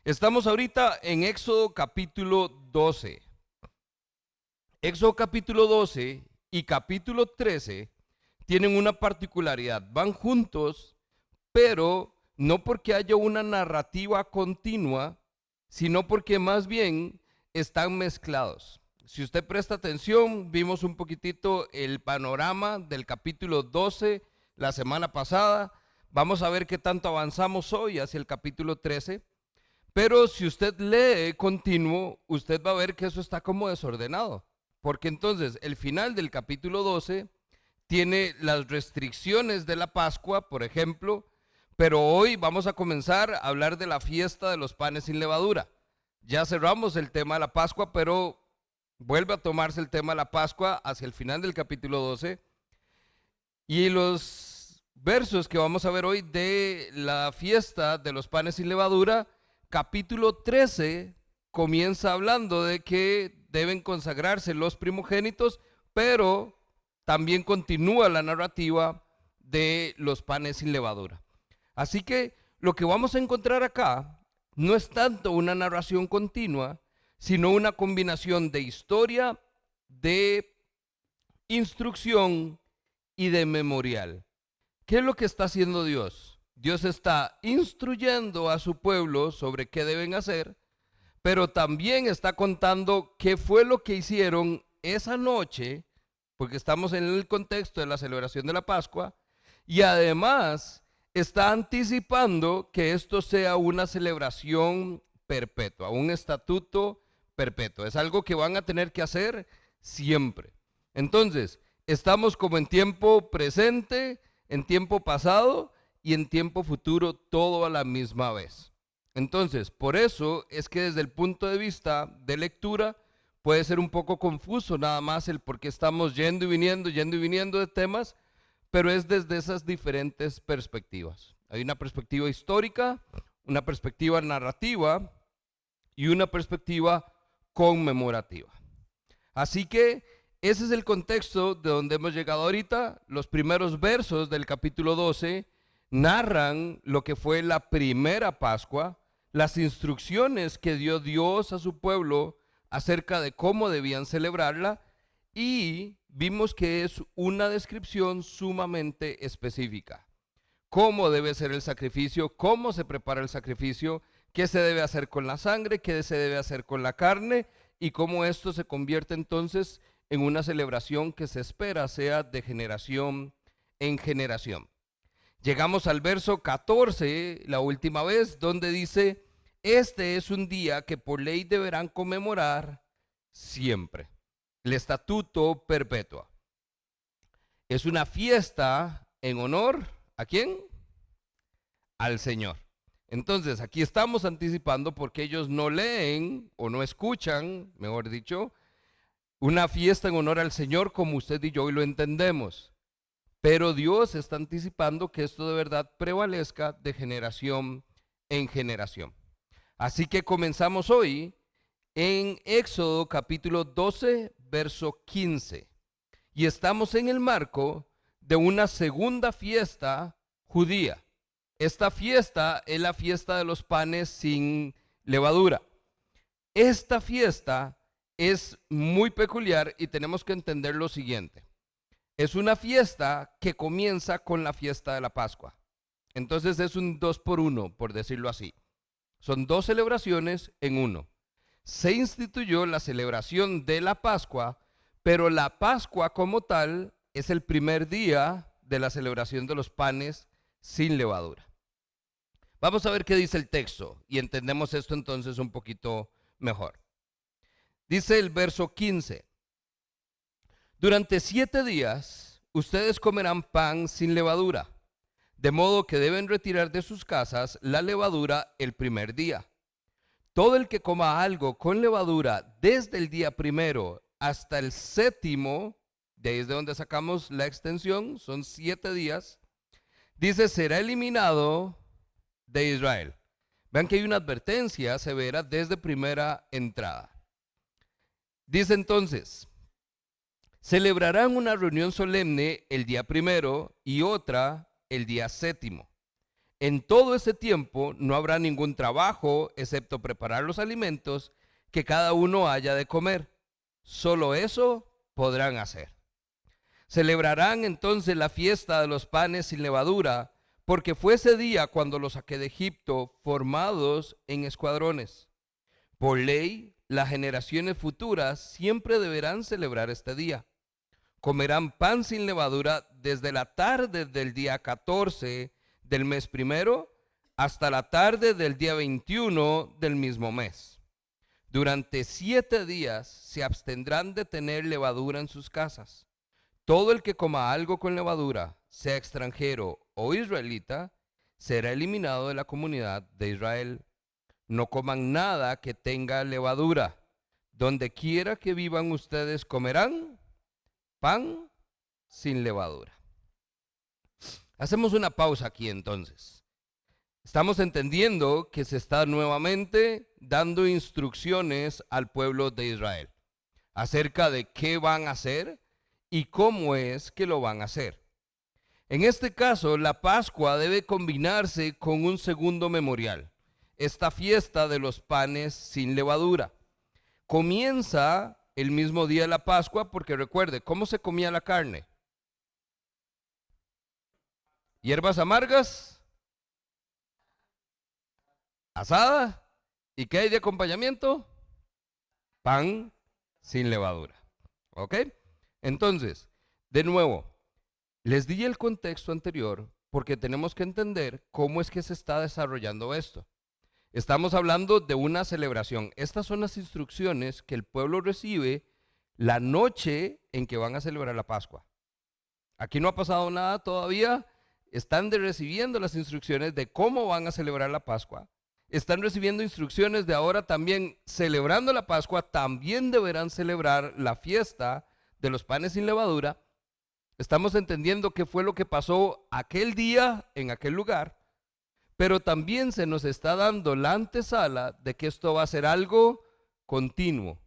Estamos ahorita en Éxodo capítulo 12. Éxodo capítulo 12 y capítulo 13 tienen una particularidad. Van juntos, pero no porque haya una narrativa continua, sino porque más bien están mezclados. Si usted presta atención, vimos un poquitito el panorama del capítulo 12 la semana pasada. Vamos a ver qué tanto avanzamos hoy hacia el capítulo 13. Pero si usted lee continuo, usted va a ver que eso está como desordenado. Porque entonces el final del capítulo 12 tiene las restricciones de la Pascua, por ejemplo, pero hoy vamos a comenzar a hablar de la fiesta de los panes sin levadura. Ya cerramos el tema de la Pascua, pero vuelve a tomarse el tema de la Pascua hacia el final del capítulo 12. Y los versos que vamos a ver hoy de la fiesta de los panes sin levadura, capítulo 13 comienza hablando de que deben consagrarse los primogénitos, pero también continúa la narrativa de los panes sin levadura. Así que lo que vamos a encontrar acá no es tanto una narración continua, sino una combinación de historia, de instrucción y de memorial. ¿Qué es lo que está haciendo Dios? Dios está instruyendo a su pueblo sobre qué deben hacer, pero también está contando qué fue lo que hicieron esa noche, porque estamos en el contexto de la celebración de la Pascua, y además está anticipando que esto sea una celebración perpetua, un estatuto perpetuo. Es algo que van a tener que hacer siempre. Entonces, estamos como en tiempo presente, en tiempo pasado y en tiempo futuro, todo a la misma vez. Entonces, por eso es que desde el punto de vista de lectura puede ser un poco confuso nada más el por qué estamos yendo y viniendo de temas, pero es desde esas diferentes perspectivas. Hay una perspectiva histórica, una perspectiva narrativa y una perspectiva conmemorativa. Así que ese es el contexto de donde hemos llegado ahorita. Los primeros versos del capítulo 12 narran lo que fue la primera Pascua, las instrucciones que dio Dios a su pueblo acerca de cómo debían celebrarla, y vimos que es una descripción sumamente específica. Cómo debe ser el sacrificio, cómo se prepara el sacrificio, qué se debe hacer con la sangre, qué se debe hacer con la carne, y cómo esto se convierte entonces en una celebración que se espera sea de generación en generación. Llegamos al verso 14, la última vez, donde dice: este es un día que por ley deberán conmemorar siempre. El estatuto perpetuo. Es una fiesta en honor ¿a quién? Al Señor. Entonces, aquí estamos anticipando porque ellos no leen o no escuchan, mejor dicho, una fiesta en honor al Señor como usted y yo hoy lo entendemos. Pero Dios está anticipando que esto de verdad prevalezca de generación en generación. Así que comenzamos hoy en Éxodo capítulo 12, verso 15. Y estamos en el marco de una segunda fiesta judía. Esta fiesta es la fiesta de los panes sin levadura. Esta fiesta es muy peculiar y tenemos que entender lo siguiente. Es una fiesta que comienza con la fiesta de la Pascua. Entonces es un 2 por 1, por decirlo así. Son dos celebraciones en uno. Se instituyó la celebración de la Pascua, pero la Pascua como tal es el primer día de la celebración de los panes sin levadura. Vamos a ver qué dice el texto y entendemos esto entonces un poquito mejor. Dice el verso 15: durante 7 días ustedes comerán pan sin levadura, de modo que deben retirar de sus casas la levadura el primer día. Todo el que coma algo con levadura desde el día primero hasta el séptimo, de ahí es de donde sacamos la extensión, son 7 días, dice, será eliminado de Israel. Vean que hay una advertencia severa desde primera entrada. Dice entonces: celebrarán una reunión solemne el día primero y otra el día séptimo. En todo ese tiempo no habrá ningún trabajo excepto preparar los alimentos que cada uno haya de comer. Solo eso podrán hacer. Celebrarán entonces la fiesta de los panes sin levadura, porque fue ese día cuando los saqué de Egipto, formados en escuadrones. Por ley, las generaciones futuras siempre deberán celebrar este día. Comerán pan sin levadura desde la tarde del día 14 del mes primero hasta la tarde del día 21 del mismo mes. Durante 7 días se abstendrán de tener levadura en sus casas. Todo el que coma algo con levadura, sea extranjero o israelita, será eliminado de la comunidad de Israel. No coman nada que tenga levadura. Donde quiera que vivan ustedes comerán pan sin levadura. Hacemos una pausa aquí entonces. Estamos entendiendo que se está nuevamente dando instrucciones al pueblo de Israel acerca de qué van a hacer y cómo es que lo van a hacer. En este caso, la Pascua debe combinarse con un segundo memorial, esta fiesta de los panes sin levadura. Comienza el mismo día de la Pascua porque recuerde, ¿cómo se comía la carne? Hierbas amargas, asada, ¿y qué hay de acompañamiento? Pan sin levadura. ¿Ok? Entonces, de nuevo, les di el contexto anterior porque tenemos que entender cómo es que se está desarrollando esto. Estamos hablando de una celebración. Estas son las instrucciones que el pueblo recibe la noche en que van a celebrar la Pascua. Aquí no ha pasado nada todavía. Están recibiendo las instrucciones de cómo van a celebrar la Pascua. Están recibiendo instrucciones de ahora también celebrando la Pascua. También deberán celebrar la fiesta de los panes sin levadura. Estamos entendiendo qué fue lo que pasó aquel día en aquel lugar. Pero también se nos está dando la antesala de que esto va a ser algo continuo.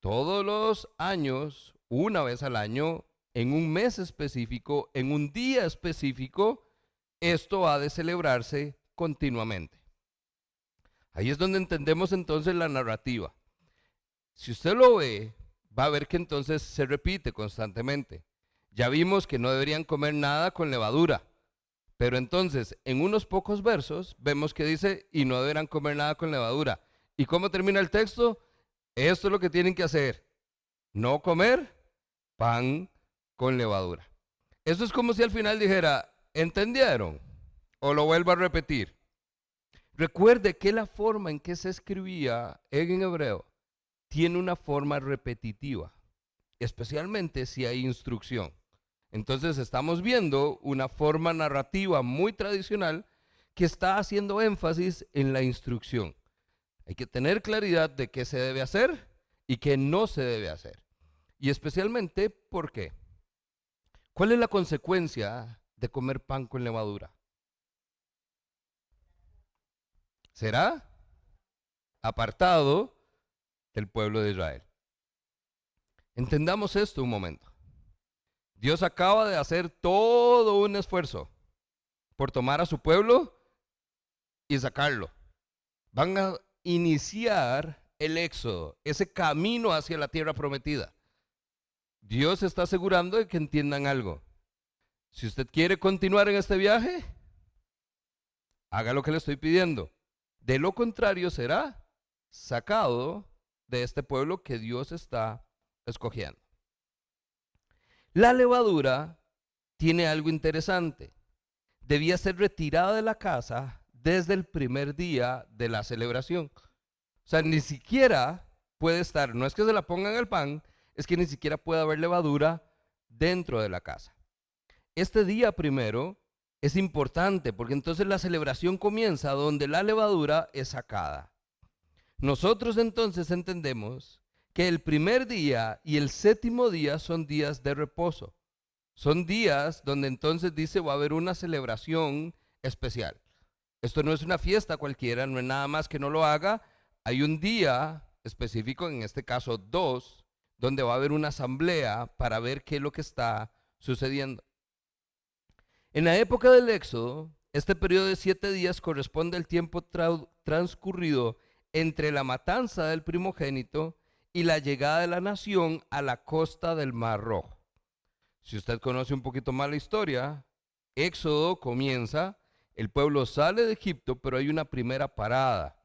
Todos los años, una vez al año, en un mes específico, en un día específico, esto ha de celebrarse continuamente. Ahí es donde entendemos entonces la narrativa. Si usted lo ve, va a ver que entonces se repite constantemente. Ya vimos que no deberían comer nada con levadura. Pero entonces, en unos pocos versos, vemos que dice, y no deberán comer nada con levadura. ¿Y cómo termina el texto? Esto es lo que tienen que hacer. No comer pan con levadura. Eso es como si al final dijera, ¿entendieron? O lo vuelvo a repetir. Recuerde que la forma en que se escribía en hebreo tiene una forma repetitiva, especialmente si hay instrucción. Entonces estamos viendo una forma narrativa muy tradicional que está haciendo énfasis en la instrucción. Hay que tener claridad de qué se debe hacer y qué no se debe hacer. Y especialmente, ¿por qué? ¿Cuál es la consecuencia de comer pan con levadura? Será apartado del pueblo de Israel. Entendamos esto un momento. Dios acaba de hacer todo un esfuerzo por tomar a su pueblo y sacarlo. Van a iniciar el éxodo, ese camino hacia la tierra prometida. Dios está asegurando de que entiendan algo. Si usted quiere continuar en este viaje, haga lo que le estoy pidiendo. De lo contrario, será sacado de este pueblo que Dios está escogiendo. La levadura tiene algo interesante. Debía ser retirada de la casa desde el primer día de la celebración. O sea, ni siquiera puede estar, no es que se la pongan al pan, es que ni siquiera puede haber levadura dentro de la casa. Este día primero es importante porque entonces la celebración comienza donde la levadura es sacada. Nosotros entonces entendemos que el primer día y el séptimo día son días de reposo. Son días donde entonces dice va a haber una celebración especial. Esto no es una fiesta cualquiera, no es nada más que no lo haga. Hay un día específico, en este caso 2, donde va a haber una asamblea para ver qué es lo que está sucediendo. En la época del Éxodo, Este periodo de 7 días corresponde al tiempo transcurrido entre la matanza del primogénito y la llegada de la nación a la costa del Mar Rojo. Si usted conoce un poquito más la historia, Éxodo comienza, el pueblo sale de Egipto, pero hay una primera parada.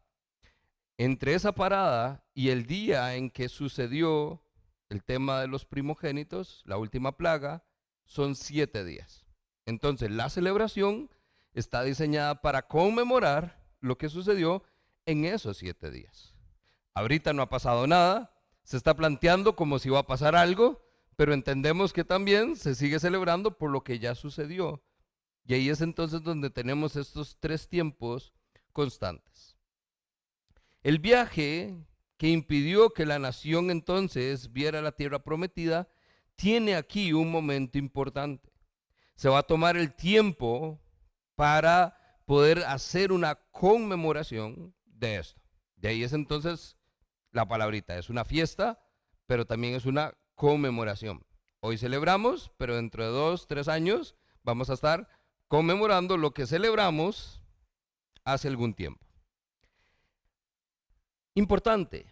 Entre esa parada y el día en que sucedió el tema de los primogénitos, la última plaga, son 7 días. Entonces, la celebración está diseñada para conmemorar lo que sucedió en esos 7 días. Ahorita no ha pasado nada, se está planteando como si va a pasar algo, pero entendemos que también se sigue celebrando por lo que ya sucedió. Y ahí es entonces donde tenemos estos 3 tiempos constantes. El viaje que impidió que la nación entonces viera la tierra prometida tiene aquí un momento importante. Se va a tomar el tiempo para poder hacer una conmemoración de esto. De ahí es entonces la palabrita, es una fiesta, pero también es una conmemoración. Hoy celebramos, pero dentro de 2, 3 años vamos a estar conmemorando lo que celebramos hace algún tiempo. Importante,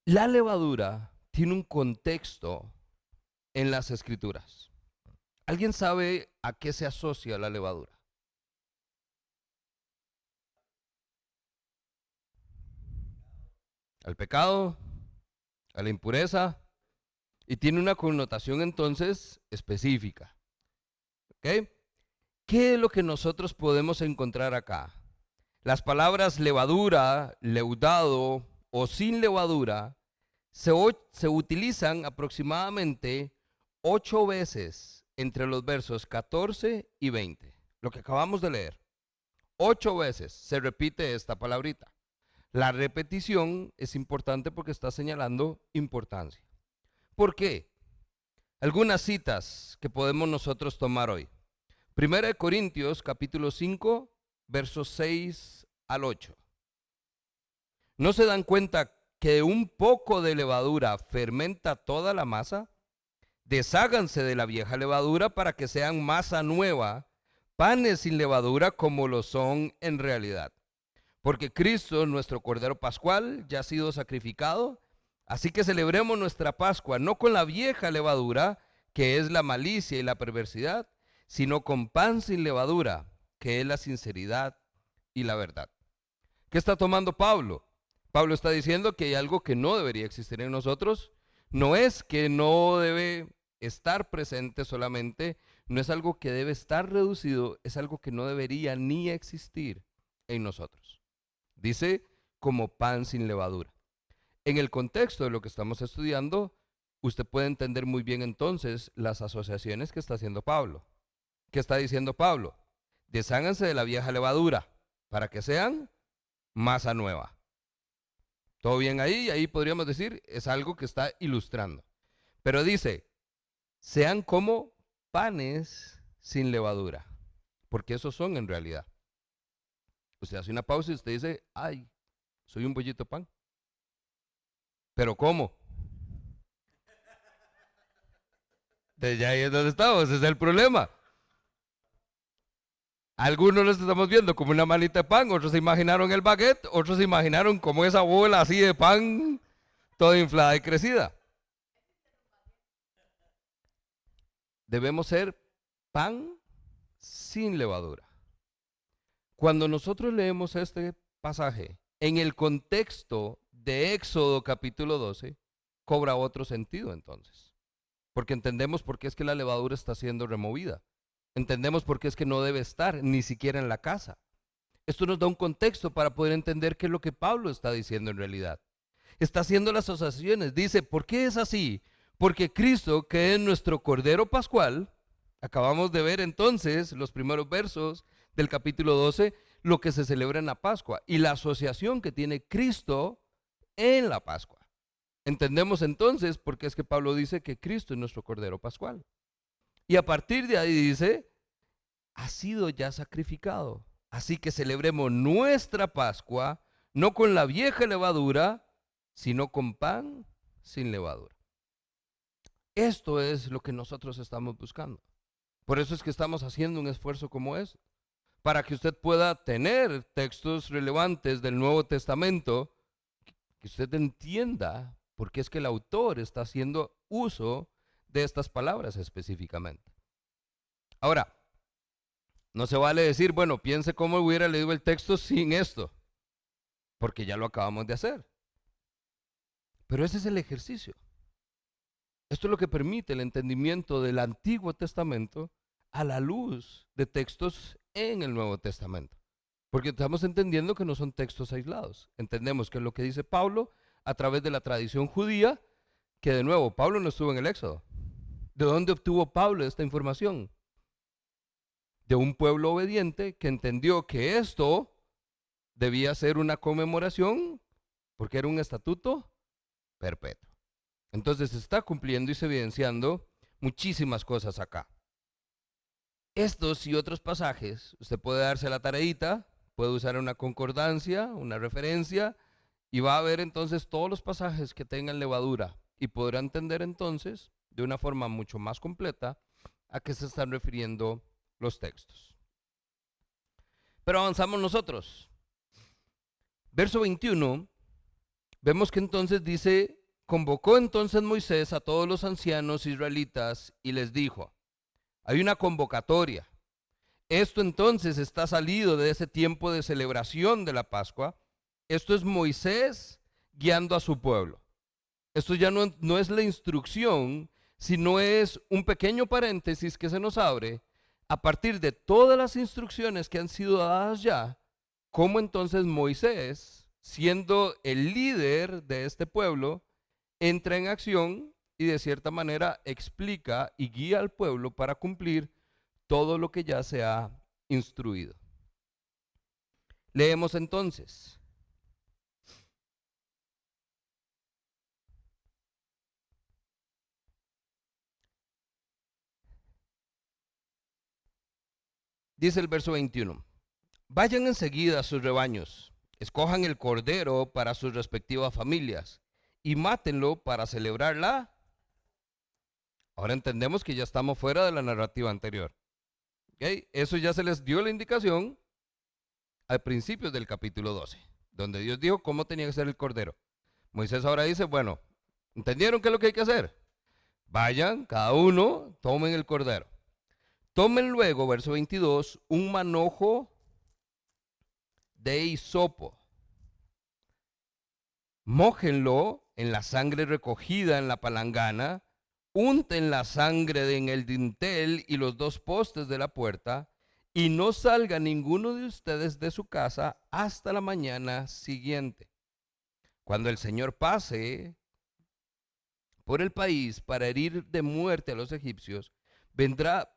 la levadura tiene un contexto en las escrituras. ¿Alguien sabe a qué se asocia la levadura? Al pecado, a la impureza, y tiene una connotación entonces específica. ¿Ok? ¿Qué es lo que nosotros podemos encontrar acá? Las palabras levadura, leudado o sin levadura se utilizan aproximadamente 8 veces entre los versos 14 y 20. Lo que acabamos de leer. 8 veces se repite esta palabrita. La repetición es importante porque está señalando importancia. ¿Por qué? Algunas citas que podemos nosotros tomar hoy. Primera de Corintios, capítulo 5, versos 6 al 8. ¿No se dan cuenta que un poco de levadura fermenta toda la masa? Desháganse de la vieja levadura para que sean masa nueva, panes sin levadura como lo son en realidad. Porque Cristo, nuestro Cordero Pascual, ya ha sido sacrificado. Así que celebremos nuestra Pascua, no con la vieja levadura, que es la malicia y la perversidad, sino con pan sin levadura, que es la sinceridad y la verdad. ¿Qué está tomando Pablo? Pablo está diciendo que hay algo que no debería existir en nosotros. No es que no debe estar presente solamente, no es algo que debe estar reducido, es algo que no debería ni existir en nosotros. Dice como pan sin levadura. En el contexto de lo que estamos estudiando, usted puede entender muy bien entonces las asociaciones que está haciendo Pablo. ¿Qué está diciendo Pablo? Desháganse de la vieja levadura para que sean masa nueva. ¿Todo bien ahí? Ahí podríamos decir, es algo que está ilustrando. Pero dice, sean como panes sin levadura, porque esos son en realidad. Usted hace una pausa y usted dice, ay, soy un pollito de pan. ¿Pero cómo? De ya ahí es donde estamos, ese es el problema. Algunos los estamos viendo como una malita de pan, otros se imaginaron el baguette, otros se imaginaron como esa bola así de pan, toda inflada y crecida. Debemos ser pan sin levadura. Cuando nosotros leemos este pasaje en el contexto de Éxodo capítulo 12, cobra otro sentido entonces. Porque entendemos por qué es que la levadura está siendo removida. Entendemos por qué es que no debe estar ni siquiera en la casa. Esto nos da un contexto para poder entender qué es lo que Pablo está diciendo en realidad. Está haciendo las asociaciones. Dice, ¿por qué es así? Porque Cristo, que es nuestro Cordero Pascual, acabamos de ver entonces los primeros versos del capítulo 12, lo que se celebra en la Pascua y la asociación que tiene Cristo en la Pascua. Entendemos entonces por qué es que Pablo dice que Cristo es nuestro Cordero Pascual. Y a partir de ahí dice, ha sido ya sacrificado. Así que celebremos nuestra Pascua, no con la vieja levadura, sino con pan sin levadura. Esto es lo que nosotros estamos buscando. Por eso es que estamos haciendo un esfuerzo como este. para que usted pueda tener textos relevantes del Nuevo Testamento, que usted entienda por qué es que el autor está haciendo uso de estas palabras específicamente. Ahora, no se vale decir, bueno, piense cómo hubiera leído el texto sin esto, porque ya lo acabamos de hacer. Pero ese es el ejercicio. Esto es lo que permite el entendimiento del Antiguo Testamento a la luz de textos en el Nuevo Testamento. Porque estamos entendiendo que no son textos aislados. Entendemos que es lo que dice Pablo a través de la tradición judía, que de nuevo, Pablo no estuvo en el Éxodo. ¿De dónde obtuvo Pablo esta información? De un pueblo obediente que entendió que esto debía ser una conmemoración porque era un estatuto perpetuo. Entonces se está cumpliendo y se evidenciando muchísimas cosas acá. Estos y otros pasajes, usted puede darse la tareita, puede usar una concordancia, una referencia, y va a ver entonces todos los pasajes que tengan levadura y podrá entender entonces de una forma mucho más completa a qué se están refiriendo los textos. Pero avanzamos nosotros. Verso 21, vemos que entonces dice: convocó entonces Moisés a todos los ancianos israelitas y les dijo. Hay una convocatoria. Esto entonces está salido de ese tiempo de celebración de la Pascua. Esto es Moisés guiando a su pueblo. Esto ya no es la instrucción, sino es un pequeño paréntesis que se nos abre a partir de todas las instrucciones que han sido dadas ya, cómo entonces Moisés, siendo el líder de este pueblo, entra en acción y de cierta manera explica y guía al pueblo para cumplir todo lo que ya se ha instruido. Leemos entonces. Dice el verso 21. Vayan enseguida a sus rebaños, escojan el cordero para sus respectivas familias y mátenlo para celebrarla. Ahora entendemos que ya estamos fuera de la narrativa anterior. ¿Okay? Eso ya se les dio la indicación al principio del capítulo 12, donde Dios dijo cómo tenía que ser el cordero. Moisés ahora dice, bueno, ¿entendieron qué es lo que hay que hacer? Vayan, cada uno, tomen el cordero. Tomen luego, verso 22, un manojo de hisopo. Mójenlo en la sangre recogida en la palangana, unten la sangre en el dintel y los dos postes de la puerta, y no salga ninguno de ustedes de su casa hasta la mañana siguiente. Cuando el Señor pase por el país para herir de muerte a los egipcios, verá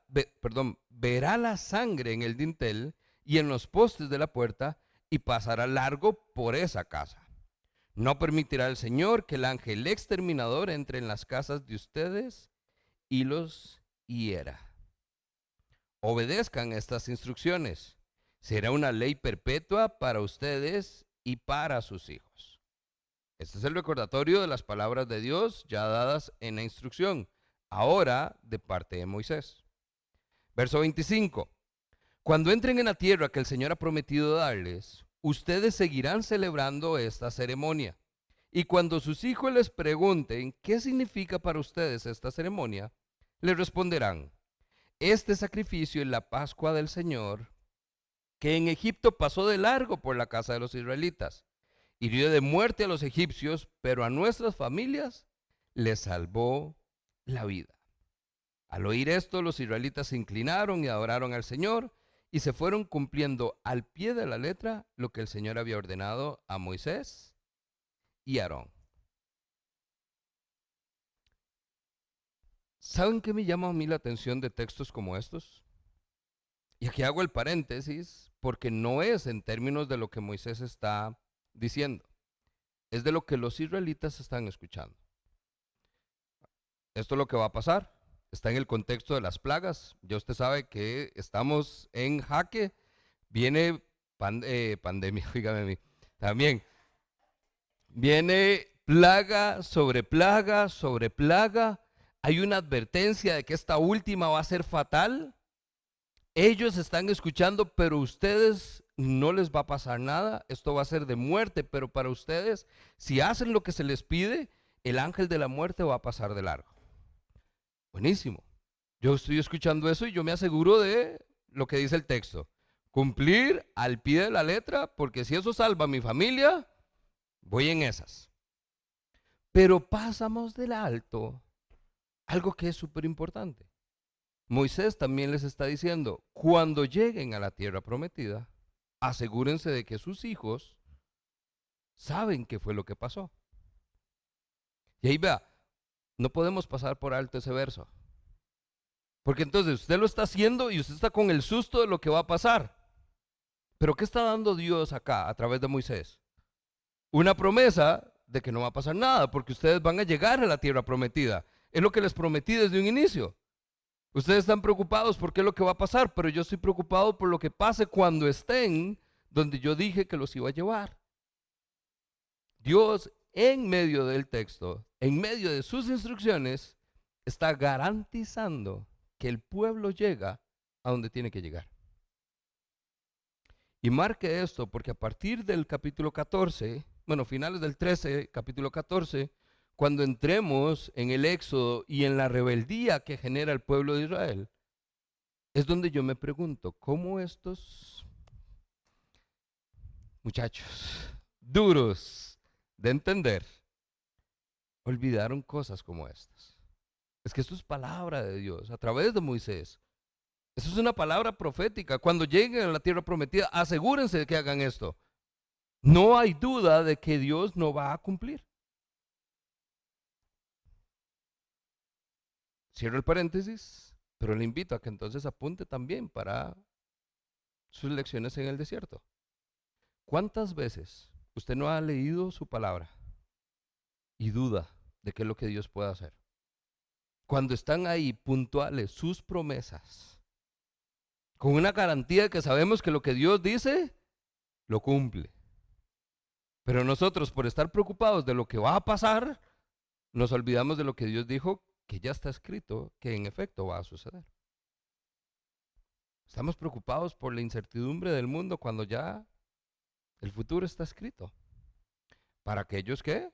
la sangre en el dintel y en los postes de la puerta y pasará largo por esa casa. No permitirá el Señor que el ángel exterminador entre en las casas de ustedes y los hiera. Obedezcan estas instrucciones. Será una ley perpetua para ustedes y para sus hijos. Este es el recordatorio de las palabras de Dios ya dadas en la instrucción, ahora de parte de Moisés. Verso 25. Cuando entren en la tierra que el Señor ha prometido darles, ustedes seguirán celebrando esta ceremonia. Y cuando sus hijos les pregunten qué significa para ustedes esta ceremonia, les responderán: este sacrificio es la Pascua del Señor, que en Egipto pasó de largo por la casa de los israelitas. Hirió de muerte a los egipcios, pero a nuestras familias les salvó la vida. Al oír esto, los israelitas se inclinaron y adoraron al Señor y se fueron cumpliendo al pie de la letra lo que el Señor había ordenado a Moisés y Aarón. ¿Saben qué me llama a mí la atención de textos como estos? Y aquí hago el paréntesis porque no es en términos de lo que Moisés está diciendo, es de lo que los israelitas están escuchando. Esto es lo que va a pasar. Está en el contexto de las plagas. Ya usted sabe que estamos en jaque. Viene pandemia, fíjame a mí. También viene plaga sobre plaga sobre plaga. Hay una advertencia de que esta última va a ser fatal. Ellos están escuchando, pero a ustedes no les va a pasar nada. Esto va a ser de muerte, pero para ustedes, si hacen lo que se les pide, el ángel de la muerte va a pasar de largo. Buenísimo. Yo estoy escuchando eso y yo me aseguro de lo que dice el texto. Cumplir al pie de la letra, porque si eso salva a mi familia, voy en esas. Pero pasamos del alto algo que es súper importante. Moisés también les está diciendo, cuando lleguen a la tierra prometida, asegúrense de que sus hijos saben qué fue lo que pasó. Y ahí vea, no podemos pasar por alto ese verso. Porque entonces usted lo está haciendo y usted está con el susto de lo que va a pasar. Pero ¿qué está dando Dios acá a través de Moisés? Una promesa de que no va a pasar nada, porque ustedes van a llegar a la tierra prometida. Es lo que les prometí desde un inicio. Ustedes están preocupados por qué es lo que va a pasar, pero yo estoy preocupado por lo que pase cuando estén donde yo dije que los iba a llevar. Dios, en medio del texto, en medio de sus instrucciones, está garantizando que el pueblo llega a donde tiene que llegar. Y marque esto porque a partir del capítulo 14, bueno, finales del 13, capítulo 14, cuando entremos en el éxodo y en la rebeldía que genera el pueblo de Israel, es donde yo me pregunto, ¿cómo estos muchachos duros de entender olvidaron cosas como estas? Es que esto es palabra de Dios a través de Moisés. Eso es una palabra profética. Cuando lleguen a la tierra prometida, asegúrense de que hagan esto. No hay duda de que Dios no va a cumplir. Cierro el paréntesis, pero le invito a que entonces apunte también para sus lecciones en el desierto. ¿Cuántas veces usted no ha leído su palabra y duda de qué es lo que Dios puede hacer? Cuando están ahí puntuales sus promesas, con una garantía de que sabemos que lo que Dios dice, lo cumple. Pero nosotros, por estar preocupados de lo que va a pasar, nos olvidamos de lo que Dios dijo, que ya está escrito, que en efecto va a suceder. Estamos preocupados por la incertidumbre del mundo cuando ya el futuro está escrito. Para aquellos que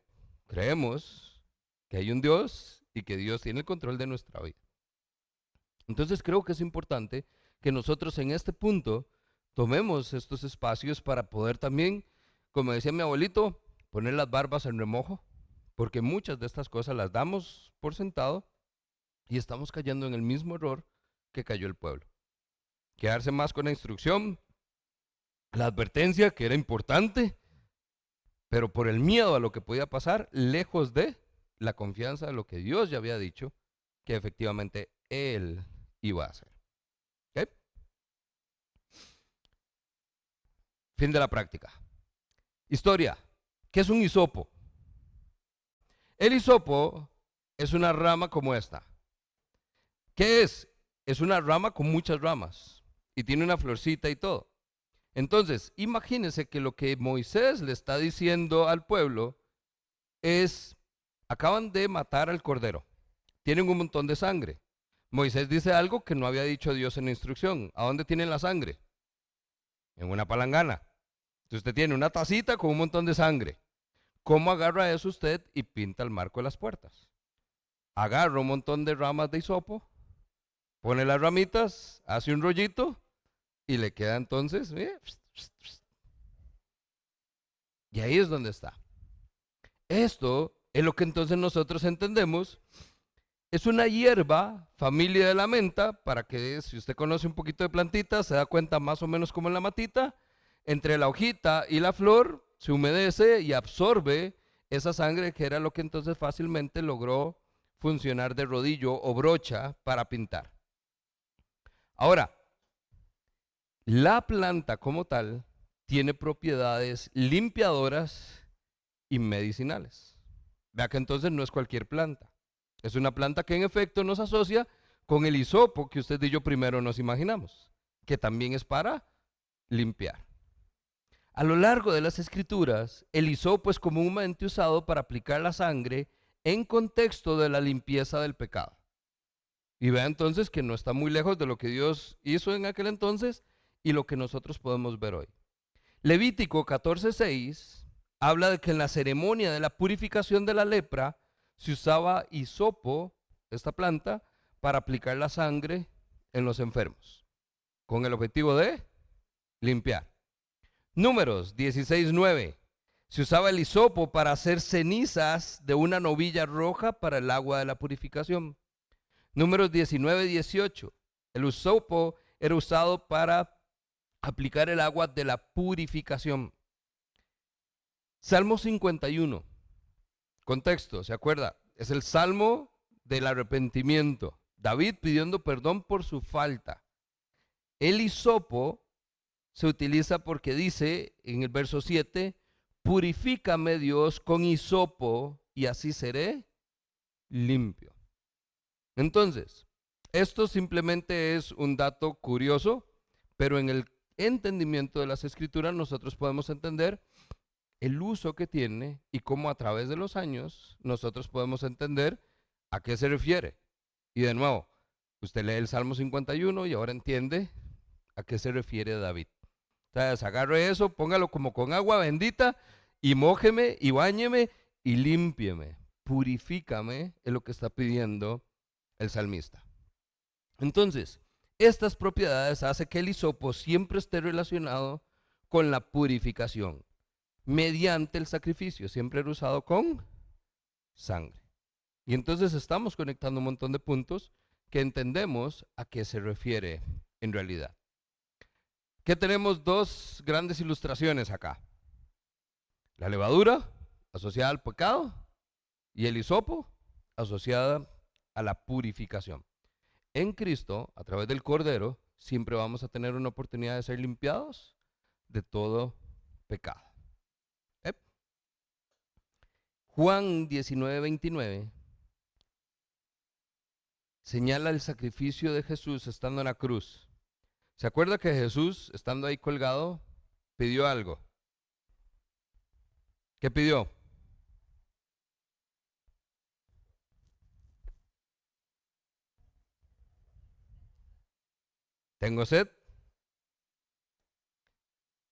creemos que hay un Dios y que Dios tiene el control de nuestra vida. Entonces creo que es importante que nosotros en este punto tomemos estos espacios para poder también, como decía mi abuelito, poner las barbas en remojo, porque muchas de estas cosas las damos por sentado y estamos cayendo en el mismo error que cayó el pueblo. Quedarse más con la instrucción, la advertencia que era importante, pero por el miedo a lo que podía pasar, lejos de la confianza de lo que Dios ya había dicho, que efectivamente Él iba a hacer. ¿Okay? Fin de la práctica. Historia. ¿Qué es un hisopo? El hisopo es una rama como esta. ¿Qué es? Es una rama con muchas ramas y tiene una florcita y todo. Entonces, imagínense que lo que Moisés le está diciendo al pueblo es, acaban de matar al cordero, tienen un montón de sangre. Moisés dice algo que no había dicho Dios en la instrucción. ¿A dónde tienen la sangre? En una palangana. Entonces usted tiene una tacita con un montón de sangre. ¿Cómo agarra eso usted y pinta el marco de las puertas? Agarra un montón de ramas de hisopo, pone las ramitas, hace un rollito y le queda entonces, y ahí es donde está. Esto es lo que entonces nosotros entendemos. Es una hierba, familia de la menta, para que si usted conoce un poquito de plantitas, se da cuenta más o menos como en la matita, entre la hojita y la flor se humedece y absorbe esa sangre que era lo que entonces fácilmente logró funcionar de rodillo o brocha para pintar. Ahora, la planta como tal tiene propiedades limpiadoras y medicinales. Vea que entonces no es cualquier planta. Es una planta que en efecto nos asocia con el hisopo que usted y yo primero nos imaginamos, que también es para limpiar. A lo largo de las escrituras, el hisopo es comúnmente usado para aplicar la sangre en contexto de la limpieza del pecado. Y vea entonces que no está muy lejos de lo que Dios hizo en aquel entonces y lo que nosotros podemos ver hoy. Levítico 14:6 habla de que en la ceremonia de la purificación de la lepra se usaba hisopo, esta planta, para aplicar la sangre en los enfermos, con el objetivo de limpiar. Números 16:9. Se usaba el hisopo para hacer cenizas de una novilla roja para el agua de la purificación. Números 19:18. El hisopo era usado para aplicar el agua de la purificación. Salmo 51. Contexto, ¿se acuerda? Es el salmo del arrepentimiento. David pidiendo perdón por su falta. El hisopo se utiliza porque dice en el verso 7, purifícame Dios con hisopo y así seré limpio. Entonces, esto simplemente es un dato curioso, pero en el entendimiento de las escrituras nosotros podemos entender el uso que tiene y cómo a través de los años nosotros podemos entender a qué se refiere. Y de nuevo, usted lee el Salmo 51 y ahora entiende a qué se refiere David. Entonces agarre eso, póngalo como con agua bendita y mójeme y báñeme y límpieme, purifícame, es lo que está pidiendo el salmista. Entonces, estas propiedades hacen que el hisopo siempre esté relacionado con la purificación, mediante el sacrificio, siempre era usado con sangre. Y entonces estamos conectando un montón de puntos que entendemos a qué se refiere en realidad. ¿Qué tenemos? Dos grandes ilustraciones acá. La levadura, asociada al pecado, y el hisopo, asociada a la purificación. En Cristo, a través del Cordero, siempre vamos a tener una oportunidad de ser limpiados de todo pecado. Juan 19:29 señala el sacrificio de Jesús estando en la cruz. ¿Se acuerda que Jesús, estando ahí colgado, pidió algo? ¿Qué pidió? Tengo sed.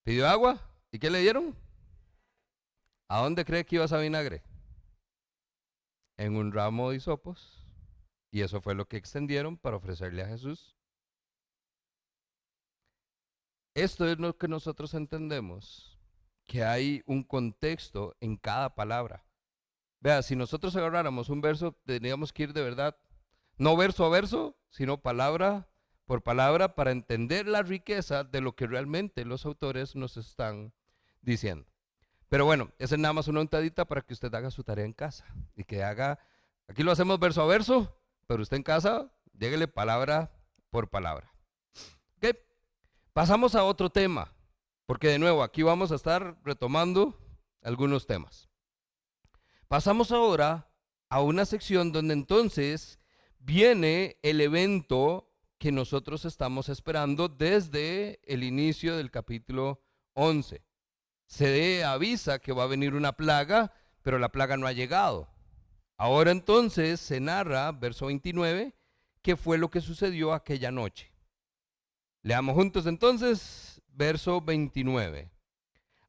¿Pidió agua? ¿Y qué le dieron? ¿A dónde cree que iba esa vinagre? En un ramo de hisopos. Y eso fue lo que extendieron para ofrecerle a Jesús. Esto es lo que nosotros entendemos, que hay un contexto en cada palabra. Vea, si nosotros agarráramos un verso, tendríamos que ir de verdad, no verso a verso, sino palabra por palabra para entender la riqueza de lo que realmente los autores nos están diciendo. Pero bueno, esa es nada más una untadita para que usted haga su tarea en casa y que haga, aquí lo hacemos verso a verso, pero usted en casa, lléguele palabra por palabra. ¿Ok? Pasamos a otro tema, porque de nuevo aquí vamos a estar retomando algunos temas. Pasamos ahora a una sección donde entonces viene el evento que nosotros estamos esperando desde el inicio del capítulo 11. Se avisa que va a venir una plaga, pero la plaga no ha llegado. Ahora entonces se narra, verso 29, qué fue lo que sucedió aquella noche. Leamos juntos entonces, verso 29.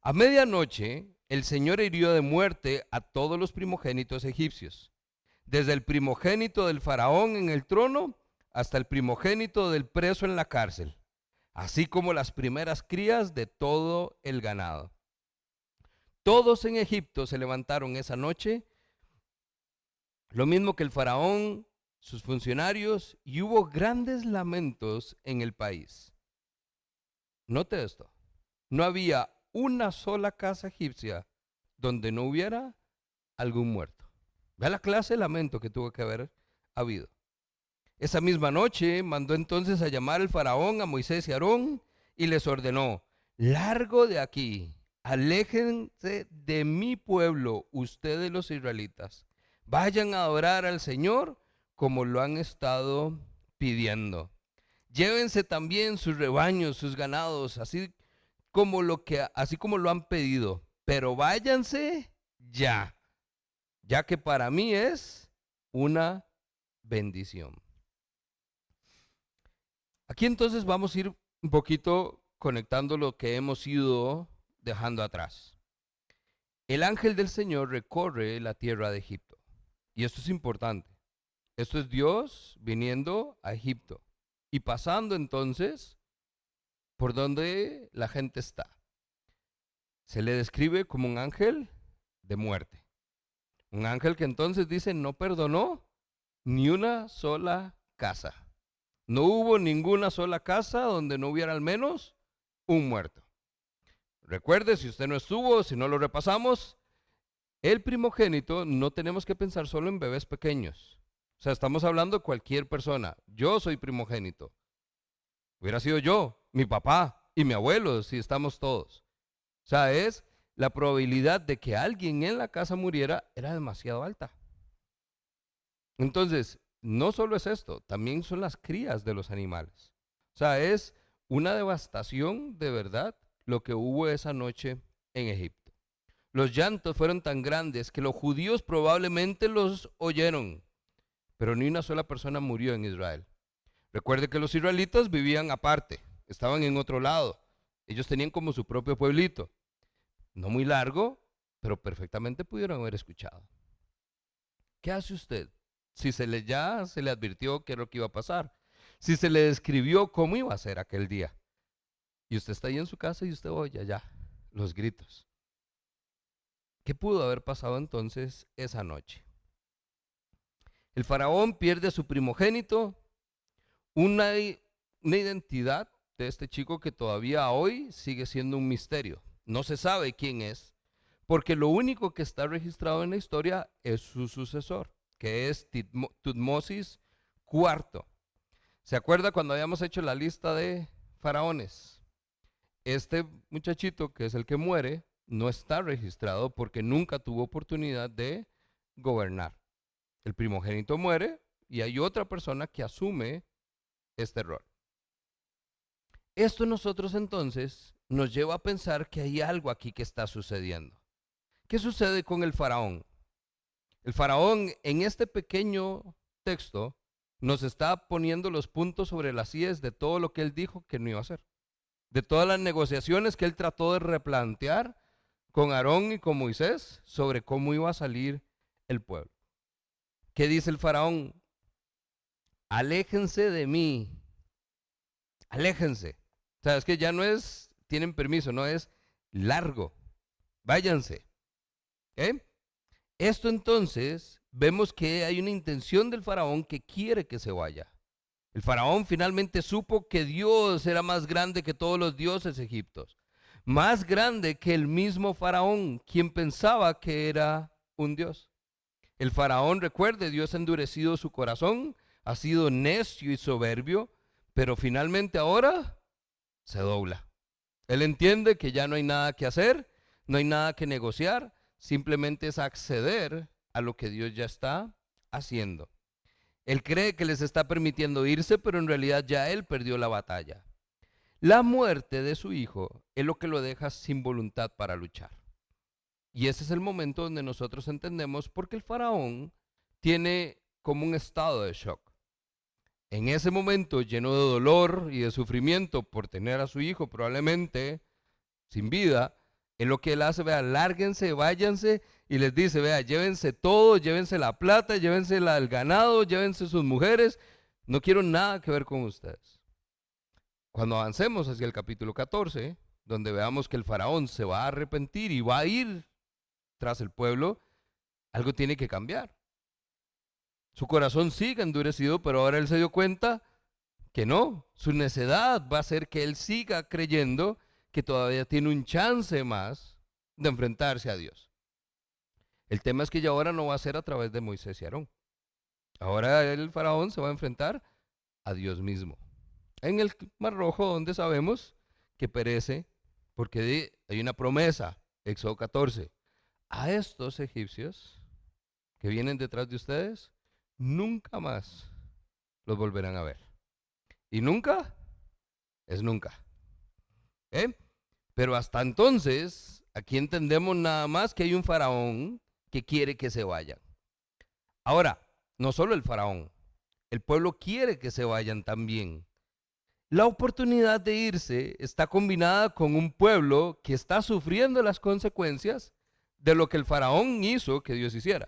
A medianoche el Señor hirió de muerte a todos los primogénitos egipcios, desde el primogénito del faraón en el trono hasta el primogénito del preso en la cárcel, así como las primeras crías de todo el ganado. Todos en Egipto se levantaron esa noche, lo mismo que el faraón, sus funcionarios, y hubo grandes lamentos en el país. Note esto, no había una sola casa egipcia donde no hubiera algún muerto. Vea la clase de lamento que tuvo que haber habido. Esa misma noche mandó entonces a llamar el faraón a Moisés y Aarón y les ordenó: largo de aquí, aléjense de mi pueblo, ustedes los israelitas. Vayan a adorar al Señor como lo han estado pidiendo. Llévense también sus rebaños, sus ganados, así como lo han pedido, pero váyanse ya, ya que para mí es una bendición. Aquí entonces vamos a ir un poquito conectando lo que hemos ido dejando atrás. El ángel del Señor recorre la tierra de Egipto. Y esto es importante. Esto es Dios viniendo a Egipto y pasando entonces por donde la gente está. Se le describe como un ángel de muerte. Un ángel que entonces dice no perdonó ni una sola casa. No hubo ninguna sola casa donde no hubiera al menos un muerto. Recuerde, si usted no estuvo, si no lo repasamos, el primogénito no tenemos que pensar solo en bebés pequeños. O sea, estamos hablando de cualquier persona. Yo soy primogénito. Hubiera sido yo, mi papá y mi abuelo, si estamos todos. O sea, la probabilidad de que alguien en la casa muriera era demasiado alta. Entonces, no solo es esto, también son las crías de los animales. O sea, es una devastación de verdad lo que hubo esa noche en Egipto. Los llantos fueron tan grandes que los judíos probablemente los oyeron, pero ni una sola persona murió en Israel. Recuerde que los israelitas vivían aparte, estaban en otro lado. Ellos tenían como su propio pueblito. No muy largo, pero perfectamente pudieron haber escuchado. ¿Qué hace usted? Si ya se le advirtió qué es lo que iba a pasar, si se le describió cómo iba a ser aquel día, y usted está ahí en su casa y usted oye allá los gritos. ¿Qué pudo haber pasado entonces esa noche? El faraón pierde a su primogénito, una identidad de este chico que todavía hoy sigue siendo un misterio. No se sabe quién es, porque lo único que está registrado en la historia es su sucesor, que es Tutmosis IV. ¿Se acuerda cuando habíamos hecho la lista de faraones? Este muchachito, que es el que muere, no está registrado porque nunca tuvo oportunidad de gobernar. El primogénito muere y hay otra persona que asume este rol. Esto nosotros entonces nos lleva a pensar que hay algo aquí que está sucediendo. ¿Qué sucede con el faraón? El faraón en este pequeño texto nos está poniendo los puntos sobre las íes de todo lo que él dijo que no iba a hacer. De todas las negociaciones que él trató de replantear con Aarón y con Moisés sobre cómo iba a salir el pueblo. ¿Qué dice el faraón? Aléjense de mí. Aléjense. O sea, es que ya no es, tienen permiso, no es largo. Váyanse. Esto entonces, vemos que hay una intención del faraón que quiere que se vaya. El faraón finalmente supo que Dios era más grande que todos los dioses egipcios. Más grande que el mismo faraón, quien pensaba que era un dios. El faraón, recuerde, Dios ha endurecido su corazón, ha sido necio y soberbio, pero finalmente ahora se dobla. Él entiende que ya no hay nada que hacer, no hay nada que negociar, simplemente es acceder a lo que Dios ya está haciendo. Él cree que les está permitiendo irse, pero en realidad ya él perdió la batalla. La muerte de su hijo es lo que lo deja sin voluntad para luchar. Y ese es el momento donde nosotros entendemos por qué el faraón tiene como un estado de shock. En ese momento, lleno de dolor y de sufrimiento por tener a su hijo probablemente sin vida, es lo que él hace, vea, lárguense, váyanse, y les dice, vea, llévense todo, llévense la plata, llévense el ganado, llévense sus mujeres, no quiero nada que ver con ustedes. Cuando avancemos hacia el capítulo 14, donde veamos que el faraón se va a arrepentir y va a ir tras el pueblo, algo tiene que cambiar. Su corazón sigue endurecido, pero ahora él se dio cuenta que no, su necedad va a hacer que él siga creyendo que todavía tiene un chance más de enfrentarse a Dios. El tema es que ya ahora no va a ser a través de Moisés y Aarón. Ahora el faraón se va a enfrentar a Dios mismo. En el Mar Rojo, donde sabemos que perece, porque hay una promesa, Éxodo 14, a estos egipcios que vienen detrás de ustedes, nunca más los volverán a ver. Y nunca es nunca. Pero hasta entonces, aquí entendemos nada más que hay un faraón que quiere que se vayan. Ahora, no solo el faraón, el pueblo quiere que se vayan también. La oportunidad de irse está combinada con un pueblo que está sufriendo las consecuencias de lo que el faraón hizo que Dios hiciera.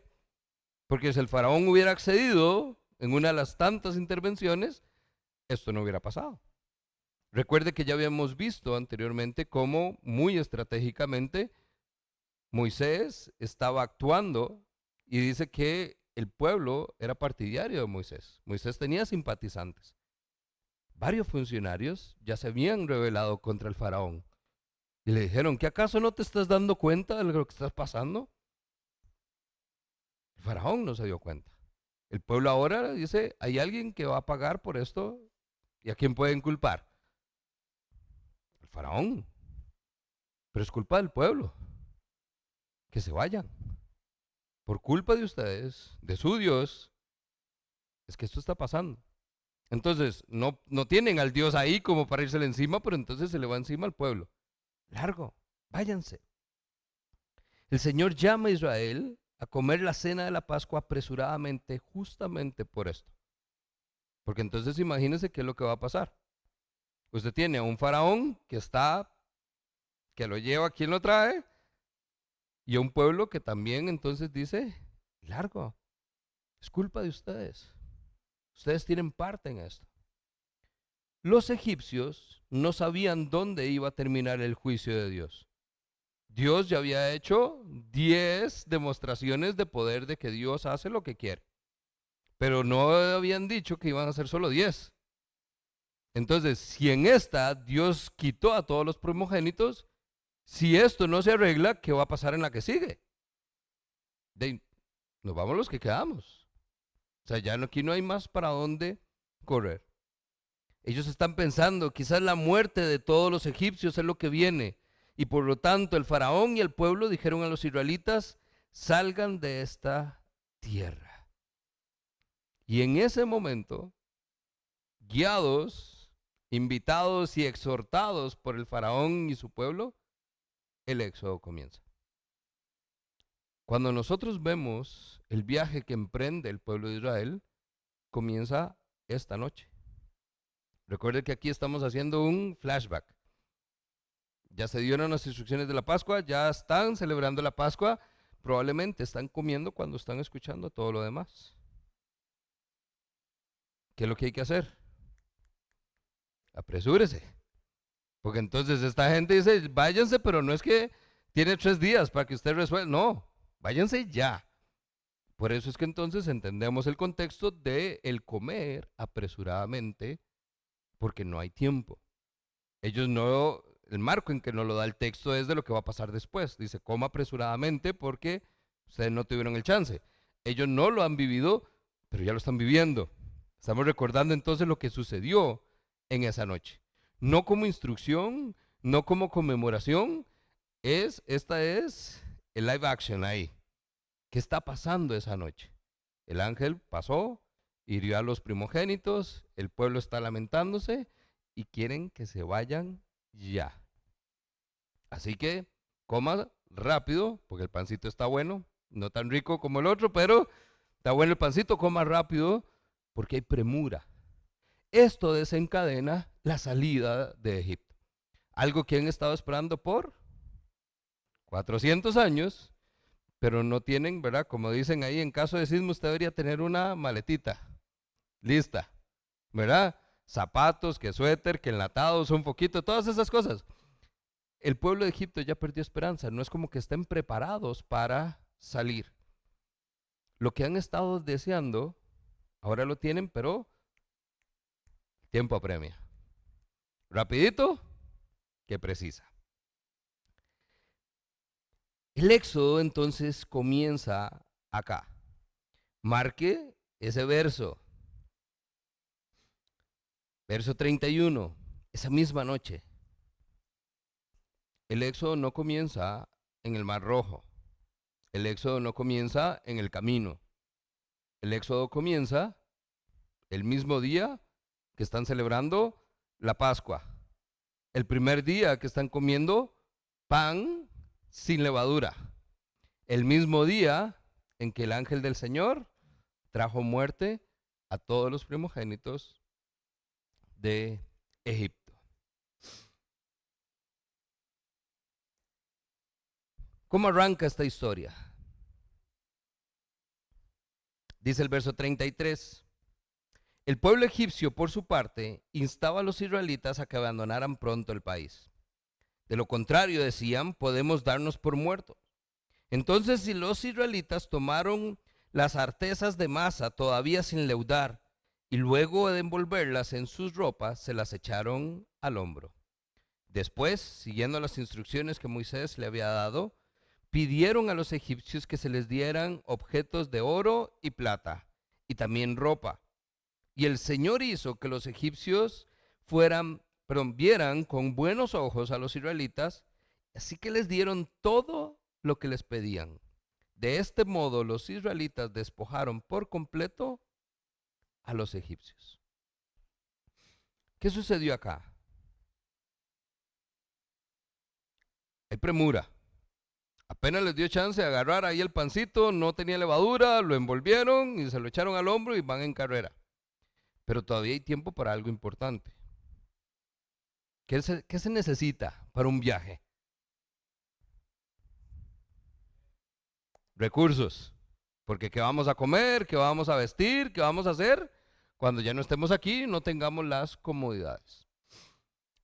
Porque si el faraón hubiera accedido en una de las tantas intervenciones, esto no hubiera pasado. Recuerde que ya habíamos visto anteriormente cómo muy estratégicamente Moisés estaba actuando y dice que el pueblo era partidario de Moisés. Moisés tenía simpatizantes. Varios funcionarios ya se habían rebelado contra el faraón y le dijeron, ¿que acaso no te estás dando cuenta de lo que está pasando? El faraón no se dio cuenta. El pueblo ahora dice, hay alguien que va a pagar por esto. ¿Y a quién pueden culpar? El faraón. Pero es culpa del pueblo. Que se vayan. Por culpa de ustedes, de su Dios, es que esto está pasando. Entonces, no tienen al Dios ahí como para irsele encima, pero entonces se le va encima al pueblo. Largo, váyanse. El Señor llama a Israel a comer la cena de la Pascua apresuradamente, justamente por esto. Porque entonces imagínense qué es lo que va a pasar. Usted tiene a un faraón que lo lleva, ¿quién lo trae? Y a un pueblo que también entonces dice, largo, es culpa de ustedes. Ustedes tienen parte en esto. Los egipcios no sabían dónde iba a terminar el juicio de Dios. Dios ya había hecho 10 demostraciones de poder de que Dios hace lo que quiere. Pero no habían dicho que iban a ser solo 10. Entonces, si en esta Dios quitó a todos los primogénitos, si esto no se arregla, ¿qué va a pasar en la que sigue? Nos vamos los que quedamos. O sea, aquí no hay más para dónde correr. Ellos están pensando, quizás la muerte de todos los egipcios es lo que viene. Y por lo tanto, el faraón y el pueblo dijeron a los israelitas, salgan de esta tierra. Y en ese momento, guiados, invitados y exhortados por el faraón y su pueblo, el éxodo comienza. Cuando nosotros vemos el viaje que emprende el pueblo de Israel, comienza esta noche. Recuerde que aquí estamos haciendo un flashback. Ya se dieron las instrucciones de la Pascua, ya están celebrando la Pascua, probablemente están comiendo cuando están escuchando todo lo demás. ¿Qué es lo que hay que hacer? Apresúrese. Porque entonces esta gente dice, váyanse, pero no es que tiene 3 días para que usted resuelva. No, váyanse ya. Por eso es que entonces entendemos el contexto de el comer apresuradamente, porque no hay tiempo. Ellos no, el marco en que nos lo da el texto es de lo que va a pasar después. Dice, coma apresuradamente porque ustedes no tuvieron el chance. Ellos no lo han vivido, pero ya lo están viviendo. Estamos recordando entonces lo que sucedió en esa noche. No como instrucción, no como conmemoración, esta es el live action ahí. ¿Qué está pasando esa noche? El ángel pasó, hirió a los primogénitos, el pueblo está lamentándose y quieren que se vayan ya. Así que coma rápido, porque el pancito está bueno, no tan rico como el otro, pero está bueno el pancito, coma rápido, porque hay premura. Esto desencadena la salida de Egipto. Algo que han estado esperando por 400 años, pero no tienen, ¿verdad? Como dicen ahí, en caso de sismo usted debería tener una maletita lista, ¿verdad? Zapatos, que suéter, que enlatados, un poquito, todas esas cosas. El pueblo de Egipto ya perdió esperanza, no es como que estén preparados para salir. Lo que han estado deseando, ahora lo tienen, pero tiempo apremia. Rapidito, que precisa. El éxodo entonces comienza acá. Marque ese verso. Verso 31, esa misma noche. El éxodo no comienza en el Mar Rojo. El éxodo no comienza en el camino. El éxodo comienza el mismo día que están celebrando la Pascua. El primer día que están comiendo pan sin levadura. El mismo día en que el ángel del Señor trajo muerte a todos los primogénitos de Egipto. ¿Cómo arranca esta historia? Dice el verso 33. El pueblo egipcio, por su parte, instaba a los israelitas a que abandonaran pronto el país. De lo contrario, decían, podemos darnos por muertos. Entonces, si los israelitas tomaron las artesas de masa todavía sin leudar, y luego de envolverlas en sus ropas, se las echaron al hombro. Después, siguiendo las instrucciones que Moisés le había dado, pidieron a los egipcios que se les dieran objetos de oro y plata, y también ropa. Y el Señor hizo que los egipcios vieran con buenos ojos a los israelitas, así que les dieron todo lo que les pedían. De este modo los israelitas despojaron por completo a los egipcios. ¿Qué sucedió acá? Hay premura. Apenas les dio chance de agarrar ahí el pancito, no tenía levadura, lo envolvieron y se lo echaron al hombro y van en carrera. Pero todavía hay tiempo para algo importante. ¿Qué se necesita para un viaje? Recursos. Porque ¿qué vamos a comer? ¿Qué vamos a vestir? ¿Qué vamos a hacer? Cuando ya no estemos aquí, no tengamos las comodidades.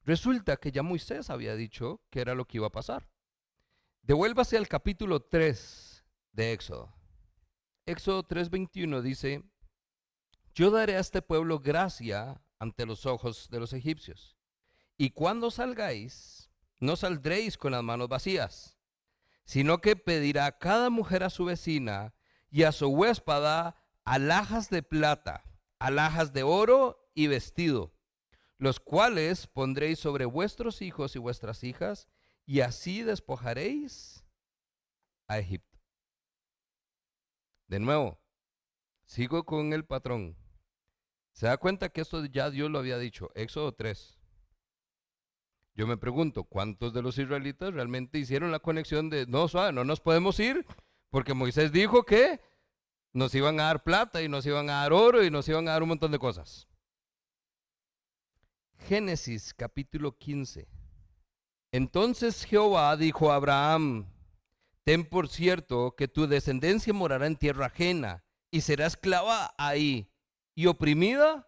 Resulta que ya Moisés había dicho que era lo que iba a pasar. Devuélvase al capítulo 3 de Éxodo. Éxodo 3:21 dice: yo daré a este pueblo gracia ante los ojos de los egipcios. Y cuando salgáis, no saldréis con las manos vacías, sino que pedirá cada mujer a su vecina y a su huéspada alhajas de plata, alhajas de oro y vestido, los cuales pondréis sobre vuestros hijos y vuestras hijas, y así despojaréis a Egipto. De nuevo, sigo con el patrón. ¿Se da cuenta que esto ya Dios lo había dicho? Éxodo 3. Yo me pregunto, ¿cuántos de los israelitas realmente hicieron la conexión de, no, suave, no nos podemos ir? Porque Moisés dijo que nos iban a dar plata y nos iban a dar oro y nos iban a dar un montón de cosas. Génesis capítulo 15. Entonces Jehová dijo a Abraham: ten por cierto que tu descendencia morará en tierra ajena y será esclava ahí y oprimida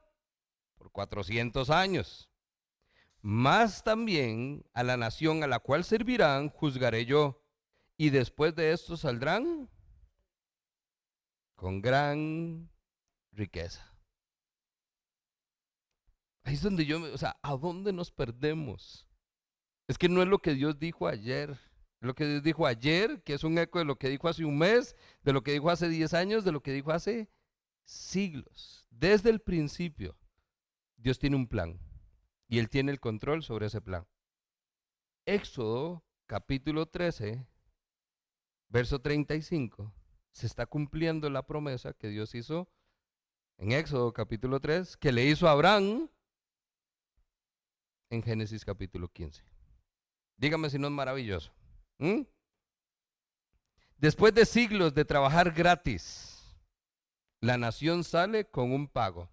por 400 años. Mas también a la nación a la cual servirán juzgaré yo, y después de esto saldrán con gran riqueza. Ahí es donde ¿a dónde nos perdemos? Es que no es lo que Dios dijo ayer. Es lo que Dios dijo ayer, que es un eco de lo que dijo hace un mes, de lo que dijo hace 10 años, de lo que dijo hace siglos. Desde el principio, Dios tiene un plan y Él tiene el control sobre ese plan. Éxodo capítulo 13, verso 35, se está cumpliendo la promesa que Dios hizo en Éxodo capítulo 3, que le hizo a Abraham en Génesis capítulo 15. Dígame si no es maravilloso. Después de siglos de trabajar gratis, la nación sale con un pago: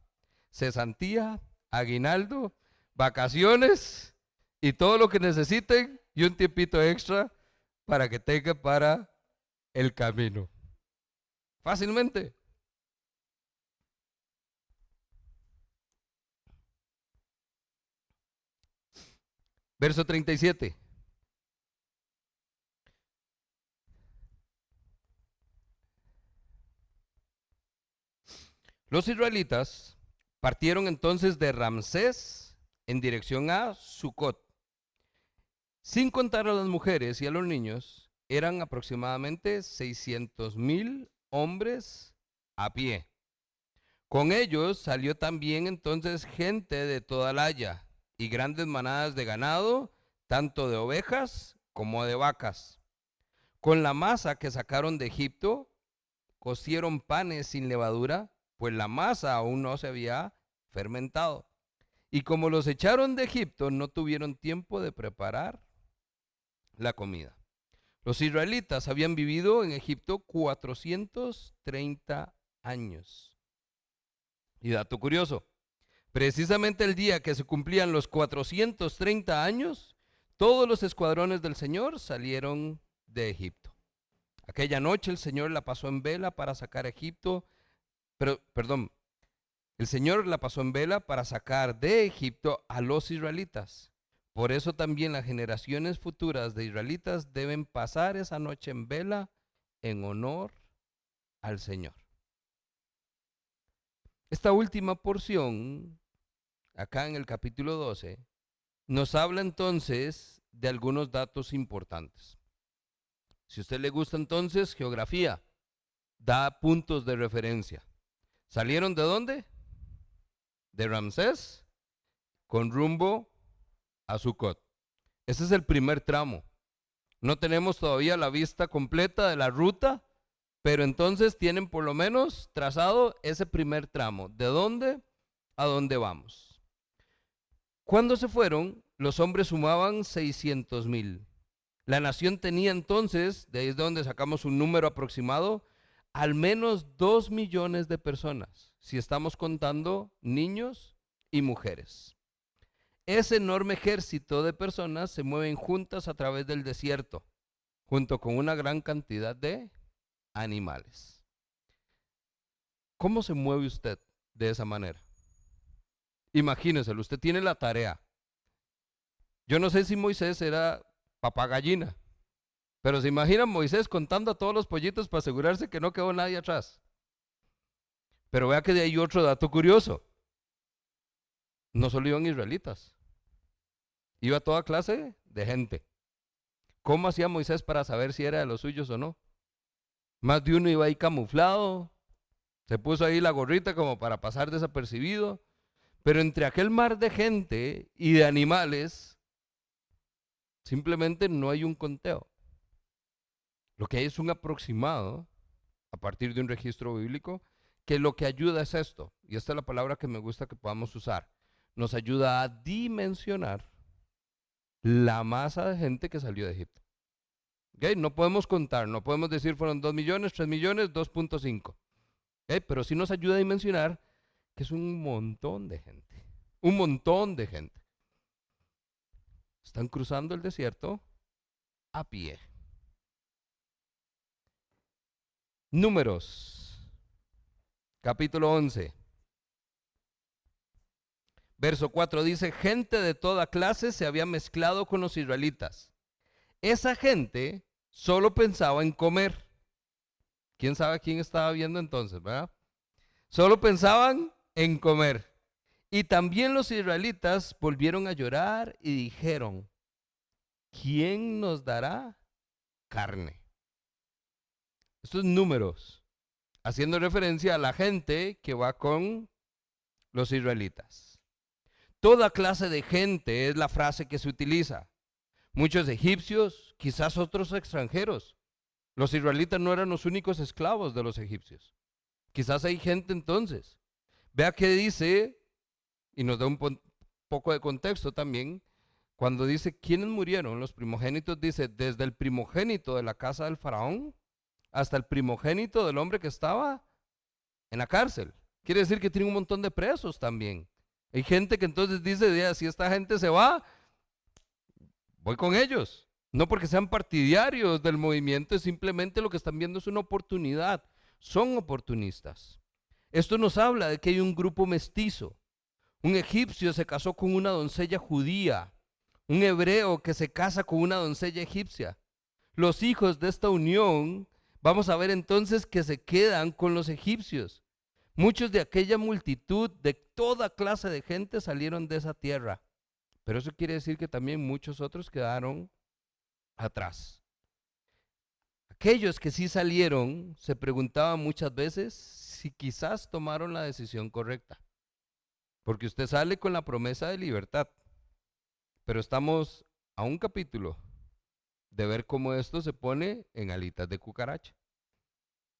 cesantía, aguinaldo, vacaciones y todo lo que necesiten, y un tiempito extra para que tengan para el camino. Fácilmente. Verso 37. Los israelitas partieron entonces de Ramsés en dirección a Sucot. Sin contar a las mujeres y a los niños, eran aproximadamente 600,000 hombres a pie. Con ellos salió también entonces gente de toda la haya y grandes manadas de ganado, tanto de ovejas como de vacas. Con la masa que sacaron de Egipto, cocieron panes sin levadura, pues la masa aún no se había fermentado. Y como los echaron de Egipto, no tuvieron tiempo de preparar la comida. Los israelitas habían vivido en Egipto 430 años. Y dato curioso, Precisamente el día que se cumplían los 430 años, todos los escuadrones del Señor salieron de Egipto. Aquella noche el Señor la pasó en vela para sacar a Egipto, el Señor la pasó en vela para sacar de Egipto a los israelitas. Por eso también las generaciones futuras de israelitas deben pasar esa noche en vela en honor al Señor. Esta última porción, acá en el capítulo 12, nos habla entonces de algunos datos importantes. Si a usted le gusta entonces geografía, da puntos de referencia. ¿Salieron de dónde? De Ramsés con rumbo a Sucot. Ese es el primer tramo. No tenemos todavía la vista completa de la ruta, pero entonces tienen por lo menos trazado ese primer tramo. ¿De dónde a dónde vamos? Cuando se fueron, los hombres sumaban 600,000. La nación tenía entonces, de ahí es donde sacamos un número aproximado, al menos 2 millones de personas, si estamos contando niños y mujeres. Ese enorme ejército de personas se mueven juntas a través del desierto, junto con una gran cantidad de animales. ¿Cómo se mueve usted de esa manera? Imagínenselo, usted tiene la tarea. Yo no sé si Moisés era papá gallina, pero se imaginan Moisés contando a todos los pollitos para asegurarse que no quedó nadie atrás. Pero vea que de ahí otro dato curioso. No solo iban israelitas, iba toda clase de gente. ¿Cómo hacía Moisés para saber si era de los suyos o no? Más de uno iba ahí camuflado, se puso ahí la gorrita como para pasar desapercibido, pero entre aquel mar de gente y de animales, simplemente no hay un conteo. Lo que hay es un aproximado a partir de un registro bíblico, que lo que ayuda es esto, y esta es la palabra que me gusta que podamos usar, nos ayuda a dimensionar la masa de gente que salió de Egipto. ¿Okay? No podemos contar, no podemos decir fueron 2 millones, 3 millones, 2.5. ¿Okay? Pero sí nos ayuda a dimensionar que es un montón de gente. Un montón de gente. Están cruzando el desierto a pie. Números, capítulo 11. Verso 4 dice, gente de toda clase se había mezclado con los israelitas. Esa gente solo pensaba en comer. ¿Quién sabe quién estaba viendo entonces, verdad? Solo pensaban en comer. Y también los israelitas volvieron a llorar y dijeron, ¿quién nos dará carne? Estos números, haciendo referencia a la gente que va con los israelitas. Toda clase de gente es la frase que se utiliza. Muchos egipcios, quizás otros extranjeros. Los israelitas no eran los únicos esclavos de los egipcios. Quizás hay gente entonces. Vea que dice, y nos da un poco de contexto también, cuando dice quiénes murieron, los primogénitos, dice desde el primogénito de la casa del faraón hasta el primogénito del hombre que estaba en la cárcel. Quiere decir que tiene un montón de presos también. Hay gente que entonces dice, si esta gente se va, voy con ellos. No porque sean partidarios del movimiento, es simplemente lo que están viendo es una oportunidad. Son oportunistas. Esto nos habla de que hay un grupo mestizo. Un egipcio se casó con una doncella judía. Un hebreo que se casa con una doncella egipcia. Los hijos de esta unión, vamos a ver entonces que se quedan con los egipcios. Muchos de aquella multitud de toda clase de gente salieron de esa tierra. Pero eso quiere decir que también muchos otros quedaron atrás. Aquellos que sí salieron se preguntaban muchas veces si quizás tomaron la decisión correcta. Porque usted sale con la promesa de libertad. Pero estamos a un capítulo de ver cómo esto se pone en alitas de cucaracha.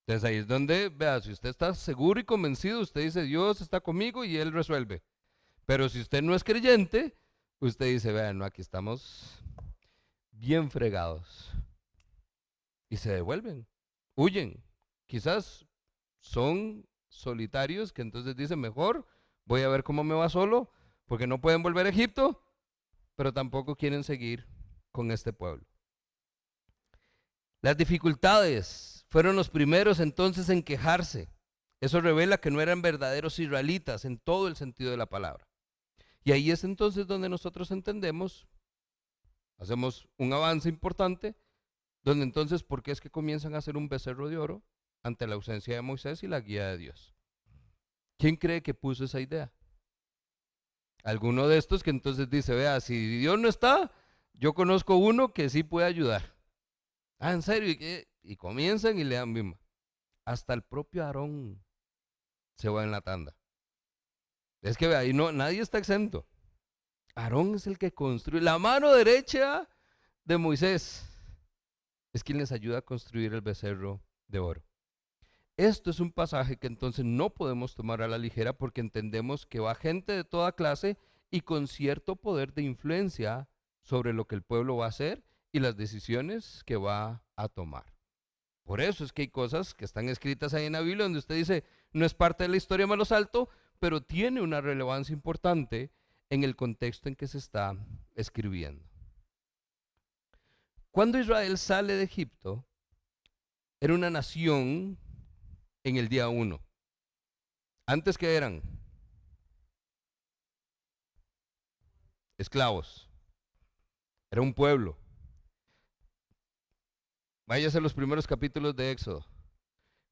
Entonces ahí es donde, vea, si usted está seguro y convencido, usted dice, Dios está conmigo y Él resuelve. Pero si usted no es creyente, usted dice, vean, no, aquí estamos bien fregados. Y se devuelven, huyen. Quizás son solitarios que entonces dicen, mejor Voy a ver cómo me va solo, porque no pueden volver a Egipto, pero tampoco quieren seguir con este pueblo. Las dificultades fueron los primeros entonces en quejarse. Eso revela que no eran verdaderos israelitas en todo el sentido de la palabra. Y ahí es entonces donde nosotros entendemos, hacemos un avance importante, donde entonces, ¿por qué es que comienzan a hacer un becerro de oro ante la ausencia de Moisés y la guía de Dios? ¿Quién cree que puso esa idea? Alguno de estos que entonces dice, vea, si Dios no está, yo conozco uno que sí puede ayudar. Ah, ¿en serio? Y comienzan y le dan misma. Hasta el propio Aarón se va en la tanda. Es que ahí no, nadie está exento. Aarón es el que construye. La mano derecha de Moisés es quien les ayuda a construir el becerro de oro. Esto es un pasaje que entonces no podemos tomar a la ligera porque entendemos que va gente de toda clase y con cierto poder de influencia sobre lo que el pueblo va a hacer y las decisiones que va a tomar. Por eso es que hay cosas que están escritas ahí en la Biblia donde usted dice, no es parte de la historia más alto, pero tiene una relevancia importante en el contexto en que se está escribiendo. Cuando Israel sale de Egipto, era una nación en el día 1. Antes, que eran esclavos, era un pueblo. Váyase a los primeros capítulos de Éxodo.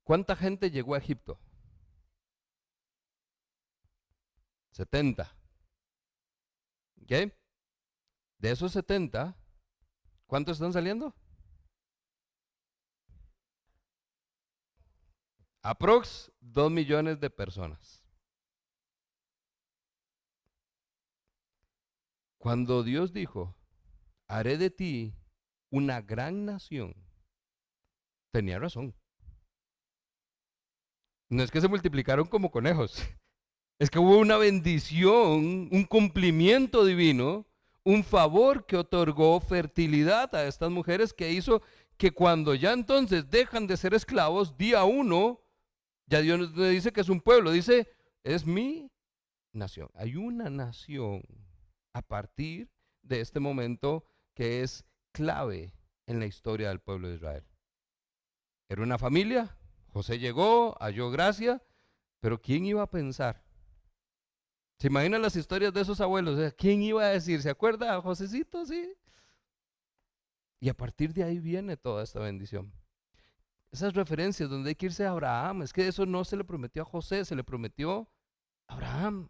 ¿Cuánta gente llegó a Egipto? 70. ¿Ok? De esos 70, ¿cuántos están saliendo? Aprox 2 millones de personas. Cuando Dios dijo, haré de ti una gran nación, tenía razón. No es que se multiplicaron como conejos, es que hubo una bendición, un cumplimiento divino, un favor que otorgó fertilidad a estas mujeres que hizo que cuando ya entonces dejan de ser esclavos, día 1, ya Dios no dice que es un pueblo, dice, es mi nación. Hay una nación a partir de este momento que es clave en la historia del pueblo de Israel. Era una familia, José llegó, halló gracia, pero ¿quién iba a pensar? ¿Se imaginan las historias de esos abuelos? ¿Quién iba a decir? ¿Se acuerda a Josecito? Sí. Y a partir de ahí viene toda esta bendición. Esas referencias donde hay que irse a Abraham, es que eso no se le prometió a José, se le prometió a Abraham.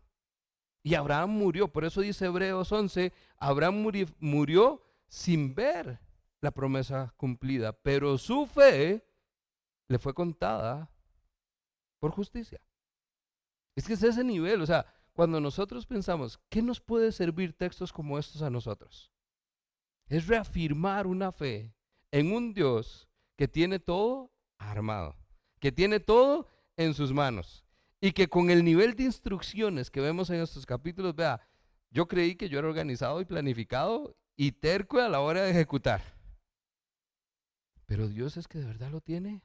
Y Abraham murió, por eso dice Hebreos 11, Abraham murió sin ver la promesa cumplida, pero su fe le fue contada por justicia. Es que es ese nivel, o sea, cuando nosotros pensamos, ¿qué nos puede servir textos como estos a nosotros? Es reafirmar una fe en un Dios que tiene todo armado, que tiene todo en sus manos y que con el nivel de instrucciones que vemos en estos capítulos, vea, yo creí que yo era organizado y planificado y terco a la hora de ejecutar. Pero Dios es que de verdad lo tiene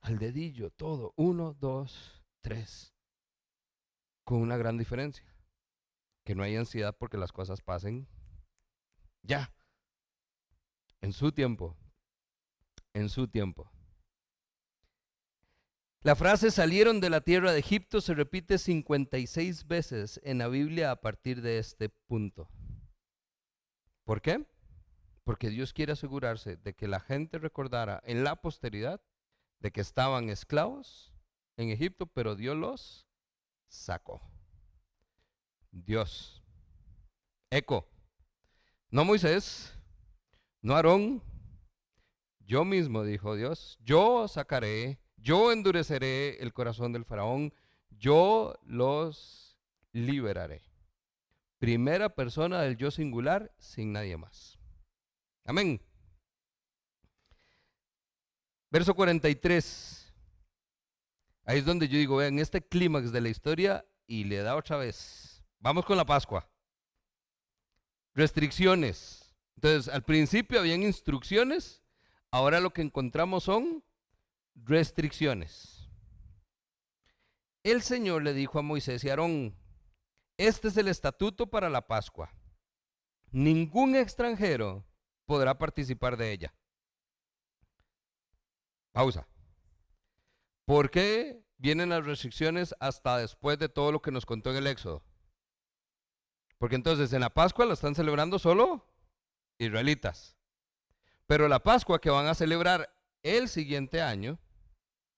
al dedillo, todo, 1, 2, 3, con una gran diferencia, que no hay ansiedad porque las cosas pasen ya, en su tiempo, en su tiempo. La frase salieron de la tierra de Egipto se repite 56 veces en la Biblia a partir de este punto. ¿Por qué? Porque Dios quiere asegurarse de que la gente recordara en la posteridad de que estaban esclavos en Egipto, pero Dios los sacó. Dios. Eco. No Moisés, no Aarón, yo mismo, dijo Dios, yo sacaré, yo endureceré el corazón del faraón, yo los liberaré. Primera persona del yo singular, sin nadie más. Amén. Verso 43. Ahí es donde yo digo, vean, este clímax de la historia y le da otra vez. Vamos con la Pascua. Restricciones. Entonces, al principio habían instrucciones, ahora lo que encontramos son restricciones. el Señor le dijo a Moisés y a Aarón: este es el estatuto para la Pascua. Ningún extranjero podrá participar de ella. Pausa. ¿Por qué vienen las restricciones hasta después de todo lo que nos contó en el Éxodo? Porque entonces en la Pascua la están celebrando solo israelitas. Pero la Pascua que van a celebrar el siguiente año,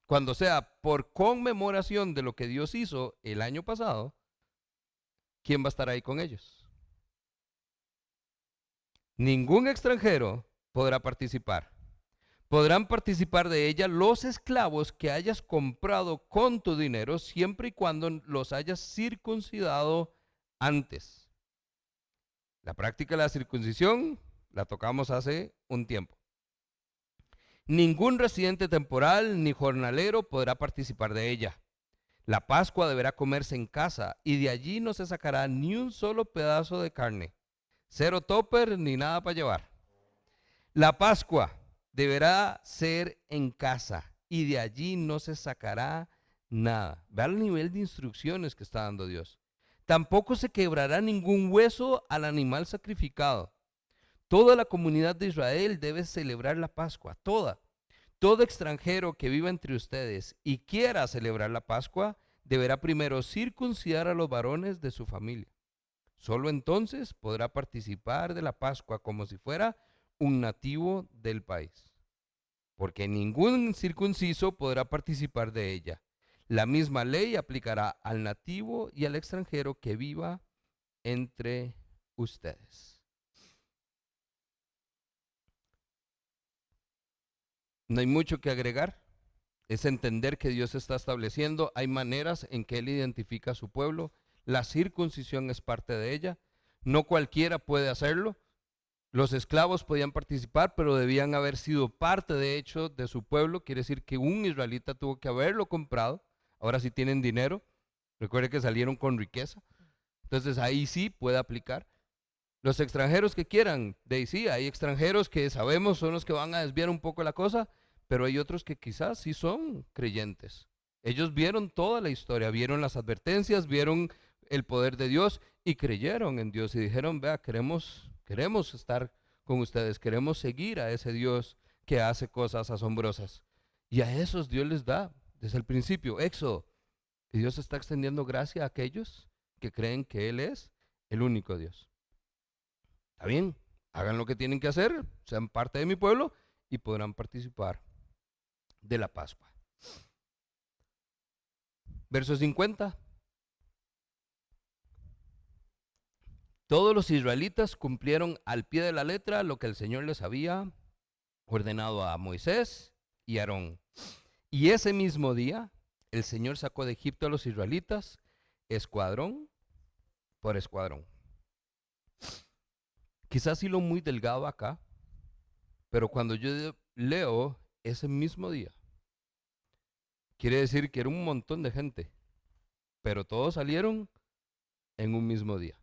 cuando sea por conmemoración de lo que Dios hizo el año pasado, ¿quién va a estar ahí con ellos? Ningún extranjero podrá participar. Podrán participar de ella los esclavos que hayas comprado con tu dinero, siempre y cuando los hayas circuncidado antes. La práctica de la circuncisión la tocamos hace un tiempo. Ningún residente temporal ni jornalero podrá participar de ella. La Pascua deberá comerse en casa y de allí no se sacará ni un solo pedazo de carne. Cero topper ni nada para llevar. La Pascua deberá ser en casa y de allí no se sacará nada. Ve el nivel de instrucciones que está dando Dios. Tampoco se quebrará ningún hueso al animal sacrificado. Toda la comunidad de Israel debe celebrar la Pascua, toda. Todo extranjero que viva entre ustedes y quiera celebrar la Pascua, deberá primero circuncidar a los varones de su familia. Solo entonces podrá participar de la Pascua como si fuera un nativo del país, porque ningún circunciso podrá participar de ella. La misma ley aplicará al nativo y al extranjero que viva entre ustedes. No hay mucho que agregar, es entender que Dios está estableciendo, hay maneras en que Él identifica a su pueblo, la circuncisión es parte de ella, no cualquiera puede hacerlo. Los esclavos podían participar, pero debían haber sido parte de hecho de su pueblo. Quiere decir que un israelita tuvo que haberlo comprado. Ahora sí tienen dinero. Recuerde que salieron con riqueza. Entonces ahí sí puede aplicar. Los extranjeros que quieran, de ahí sí, hay extranjeros que sabemos son los que van a desviar un poco la cosa, pero hay otros que quizás sí son creyentes. Ellos vieron toda la historia, vieron las advertencias, vieron el poder de Dios y creyeron en Dios y dijeron: vea, queremos estar con ustedes, queremos seguir a ese Dios que hace cosas asombrosas. Y a esos Dios les da, desde el principio, Éxodo, que Dios está extendiendo gracia a aquellos que creen que Él es el único Dios. Está bien, hagan lo que tienen que hacer, sean parte de mi pueblo y podrán participar de la Pascua. Verso 50. Todos los israelitas cumplieron al pie de la letra lo que el Señor les había ordenado a Moisés y Aarón. Y ese mismo día el Señor sacó de Egipto a los israelitas, escuadrón por escuadrón. Quizás hilo muy delgado acá, pero cuando yo leo ese mismo día, quiere decir que era un montón de gente, pero todos salieron en un mismo día.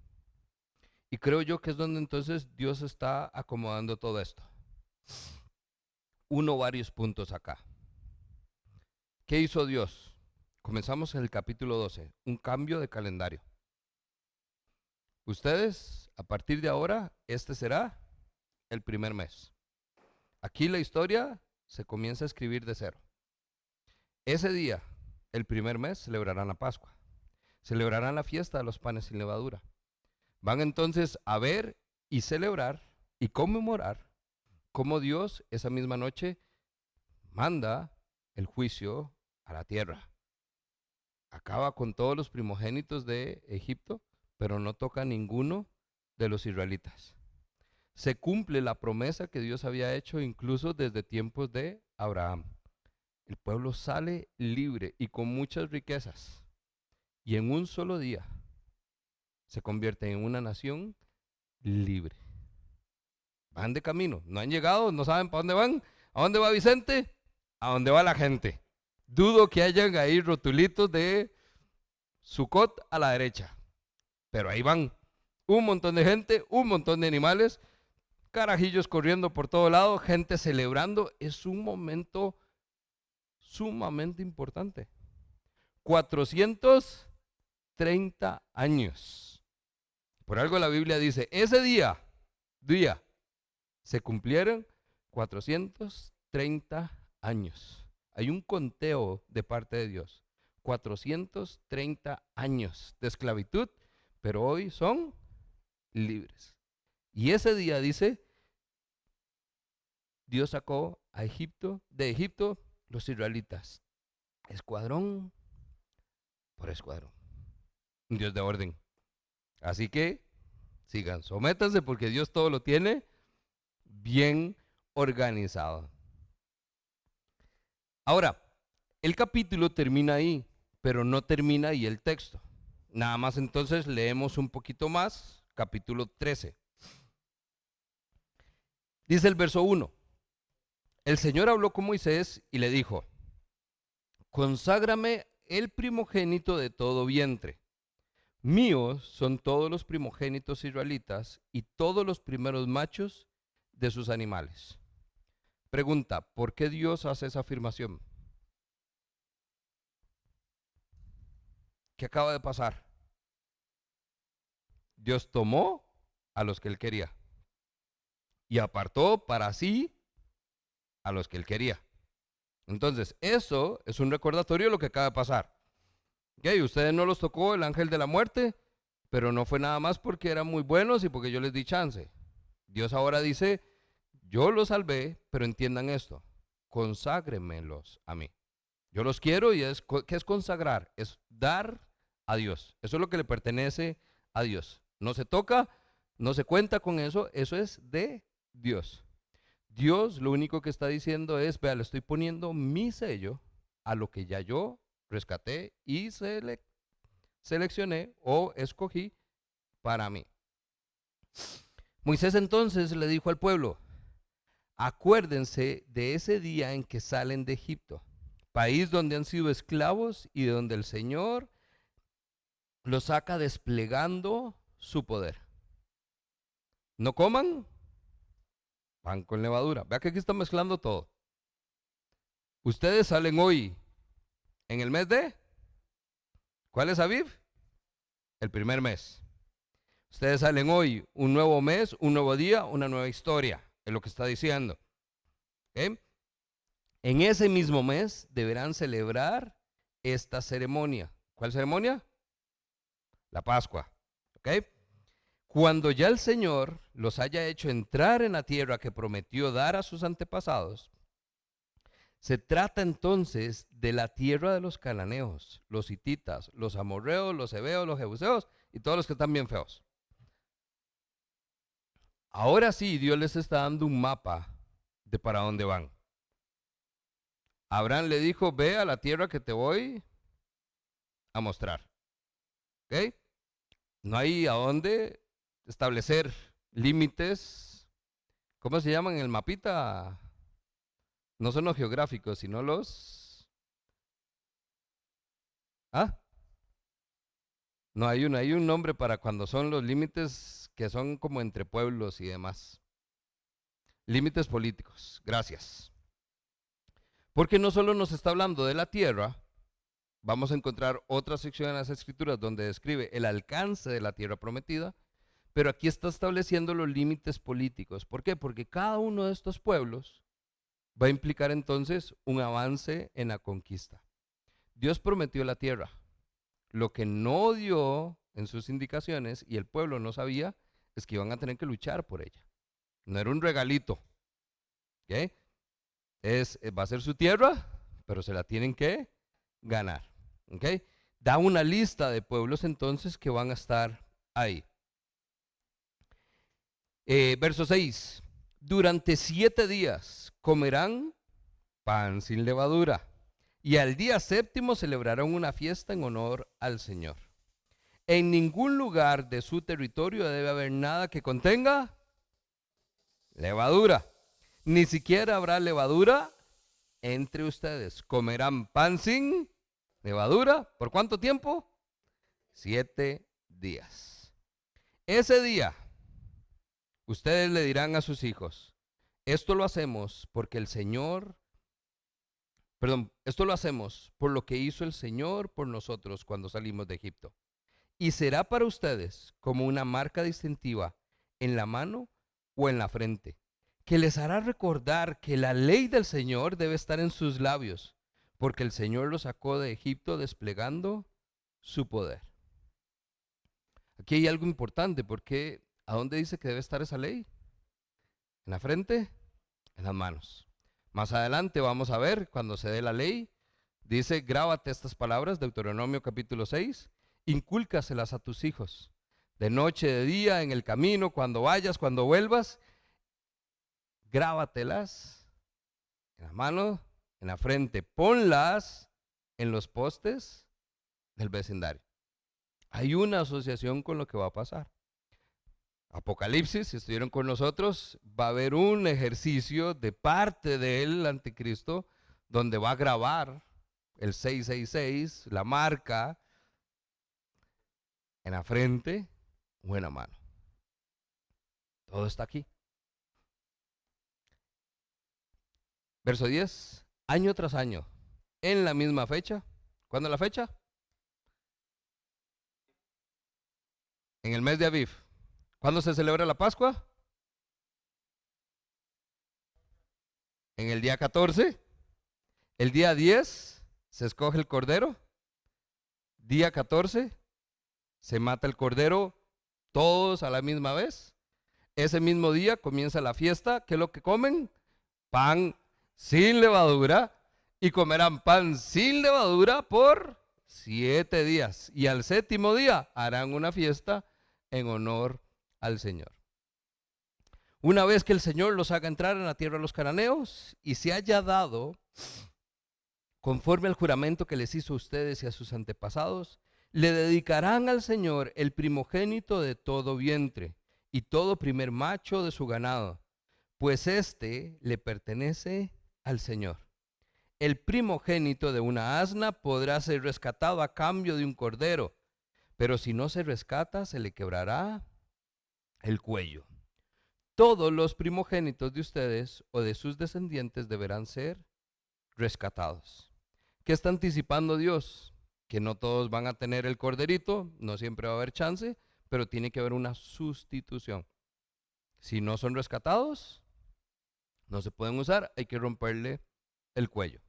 Y creo yo que es donde entonces Dios está acomodando todo esto. Varios puntos acá. ¿Qué hizo Dios? Comenzamos en el capítulo 12, un cambio de calendario. Ustedes, a partir de ahora, este será el primer mes. Aquí la historia se comienza a escribir de cero. Ese día, el primer mes, celebrarán la Pascua. Celebrarán la fiesta de los panes sin levadura. Van entonces a ver y celebrar y conmemorar cómo Dios esa misma noche manda el juicio a la tierra. Acaba con todos los primogénitos de Egipto, pero no toca a ninguno de los israelitas. Se cumple la promesa que Dios había hecho incluso desde tiempos de Abraham. El pueblo sale libre y con muchas riquezas. Y en un solo día se convierte en una nación libre. Van de camino, no han llegado, no saben para dónde van. ¿A dónde va Vicente? A dónde va la gente. Dudo que hayan ahí rotulitos de Sucot a la derecha. Pero ahí van. Un montón de gente, un montón de animales, carajillos corriendo por todo lado, gente celebrando. Es un momento sumamente importante. 430 años. Por algo la Biblia dice, ese día se cumplieron 430 años. Hay un conteo de parte de Dios. 430 años de esclavitud, pero hoy son libres. Y ese día dice, Dios sacó de Egipto los israelitas, escuadrón por escuadrón. Un Dios de orden. Así que sigan, sométanse porque Dios todo lo tiene bien organizado. Ahora, el capítulo termina ahí, pero no termina ahí el texto. Nada más entonces leemos un poquito más, capítulo 13. Dice el verso 1. El Señor habló con Moisés y le dijo, conságrame el primogénito de todo vientre. Míos son todos los primogénitos israelitas y todos los primeros machos de sus animales. Pregunta, ¿por qué Dios hace esa afirmación? ¿Qué acaba de pasar? Dios tomó a los que Él quería y apartó para sí a los que Él quería. Entonces, eso es un recordatorio de lo que acaba de pasar. ¿Okay? Ustedes no los tocó el ángel de la muerte, pero no fue nada más porque eran muy buenos y porque yo les di chance. Dios ahora dice, yo los salvé, pero entiendan esto, conságrenmelos a mí. Yo los quiero y ¿qué es consagrar? Es dar a Dios. Eso es lo que le pertenece a Dios. No se toca, no se cuenta con eso, eso es de Dios. Dios lo único que está diciendo es, vea, le estoy poniendo mi sello a lo que ya yo rescaté y seleccioné o escogí para mí. Moisés entonces le dijo al pueblo, acuérdense de ese día en que salen de Egipto, país donde han sido esclavos y de donde el Señor los saca desplegando su poder. No coman pan con levadura. Vea que aquí está mezclando todo. Ustedes salen hoy en el mes de, ¿cuál es Aviv? El primer mes. Ustedes salen hoy, un nuevo mes, un nuevo día, una nueva historia, es lo que está diciendo. ¿Okay? En ese mismo mes deberán celebrar esta ceremonia. ¿Cuál ceremonia? La Pascua. ¿Ok? Cuando ya el Señor los haya hecho entrar en la tierra que prometió dar a sus antepasados, se trata entonces de la tierra de los cananeos, los hititas, los amorreos, los heveos, los jebuseos y todos los que están bien feos. Ahora sí, Dios les está dando un mapa de para dónde van. Abraham le dijo, ve a la tierra que te voy a mostrar. ¿Ok? No hay a dónde establecer límites. ¿Cómo se llaman en el mapita? No son los geográficos, sino los... ¿Ah? No, hay un nombre para cuando son los límites que son como entre pueblos y demás. Límites políticos. Gracias. Porque no solo nos está hablando de la tierra, vamos a encontrar otra sección en las Escrituras donde describe el alcance de la tierra prometida, pero aquí está estableciendo los límites políticos. ¿Por qué? Porque cada uno de estos pueblos va a implicar entonces un avance en la conquista. Dios prometió la tierra. Lo que no dio en sus indicaciones y el pueblo no sabía es que iban a tener que luchar por ella. No era un regalito. ¿Okay? Va a ser su tierra, pero se la tienen que ganar. ¿Okay? Da una lista de pueblos entonces que van a estar ahí. Verso 6. Durante 7 días comerán pan sin levadura y al día séptimo celebrarán una fiesta en honor al Señor. En ningún lugar de su territorio debe haber nada que contenga levadura. Ni siquiera habrá levadura entre ustedes. Comerán pan sin levadura. ¿Por cuánto tiempo? 7 días. Ese día, ustedes le dirán a sus hijos, esto lo hacemos porque el Señor Perdón, esto lo hacemos por lo que hizo el Señor por nosotros cuando salimos de Egipto. Y será para ustedes como una marca distintiva en la mano o en la frente, que les hará recordar que la ley del Señor debe estar en sus labios, porque el Señor los sacó de Egipto desplegando su poder. Aquí hay algo importante, porque ¿a dónde dice que debe estar esa ley? ¿En la frente? En las manos. Más adelante vamos a ver, cuando se dé la ley, dice, grábate estas palabras, Deuteronomio capítulo 6, incúlcaselas a tus hijos, de noche, de día, en el camino, cuando vayas, cuando vuelvas, grábatelas en la mano, en la frente, ponlas en los postes del vecindario. Hay una asociación con lo que va a pasar. Apocalipsis, si estuvieron con nosotros, va a haber un ejercicio de parte del anticristo donde va a grabar el 666, la marca, en la frente o en la mano. Todo está aquí. Verso 10, año tras año, en la misma fecha. ¿Cuándo es la fecha? En el mes de Aviv. ¿Cuándo se celebra la Pascua? En el día 14. El día 10 se escoge el cordero. Día 14 se mata el cordero, todos a la misma vez. Ese mismo día comienza la fiesta. ¿Qué es lo que comen? Pan sin levadura. Y comerán pan sin levadura por 7 días. Y al séptimo día harán una fiesta en honor al Señor. Una vez que el Señor los haga entrar en la tierra de los cananeos y se haya dado conforme al juramento que les hizo a ustedes y a sus antepasados, le dedicarán al Señor el primogénito de todo vientre y todo primer macho de su ganado, pues éste le pertenece al Señor. El primogénito de una asna podrá ser rescatado a cambio de un cordero, pero si no se rescata, se le quebrará el cuello. Todos los primogénitos de ustedes o de sus descendientes deberán ser rescatados. ¿Qué está anticipando Dios? Que no todos van a tener el corderito, no siempre va a haber chance, pero tiene que haber una sustitución. Si no son rescatados, no se pueden usar, hay que romperle el cuello.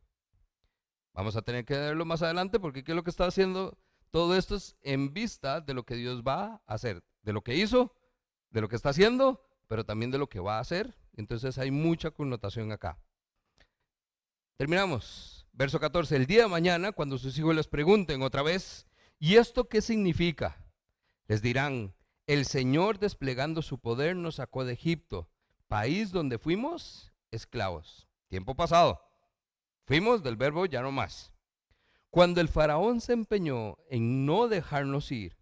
Vamos a tener que verlo más adelante porque ¿qué es lo que está haciendo? Todo esto es en vista de lo que Dios va a hacer, de lo que hizo, de lo que está haciendo, pero también de lo que va a hacer. Entonces hay mucha connotación acá. Terminamos. Verso 14. El día de mañana, cuando sus hijos les pregunten otra vez, ¿y esto qué significa? Les dirán, el Señor desplegando su poder nos sacó de Egipto, país donde fuimos esclavos. Tiempo pasado. Fuimos del verbo ya no más. Cuando el faraón se empeñó en no dejarnos ir,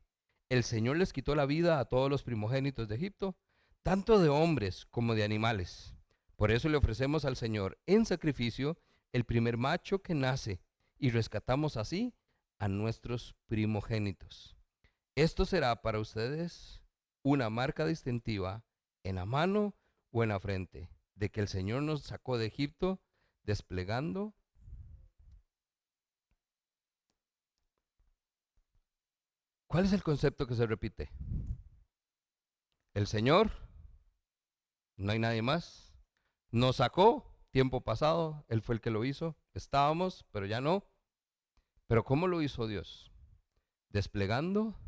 el Señor les quitó la vida a todos los primogénitos de Egipto, tanto de hombres como de animales. Por eso le ofrecemos al Señor en sacrificio el primer macho que nace y rescatamos así a nuestros primogénitos. Esto será para ustedes una marca distintiva en la mano o en la frente, de que el Señor nos sacó de Egipto desplegando. ¿Cuál es el concepto que se repite? El Señor, no hay nadie más, nos sacó, tiempo pasado, Él fue el que lo hizo, estábamos, pero ya no. Pero ¿cómo lo hizo Dios? Desplegando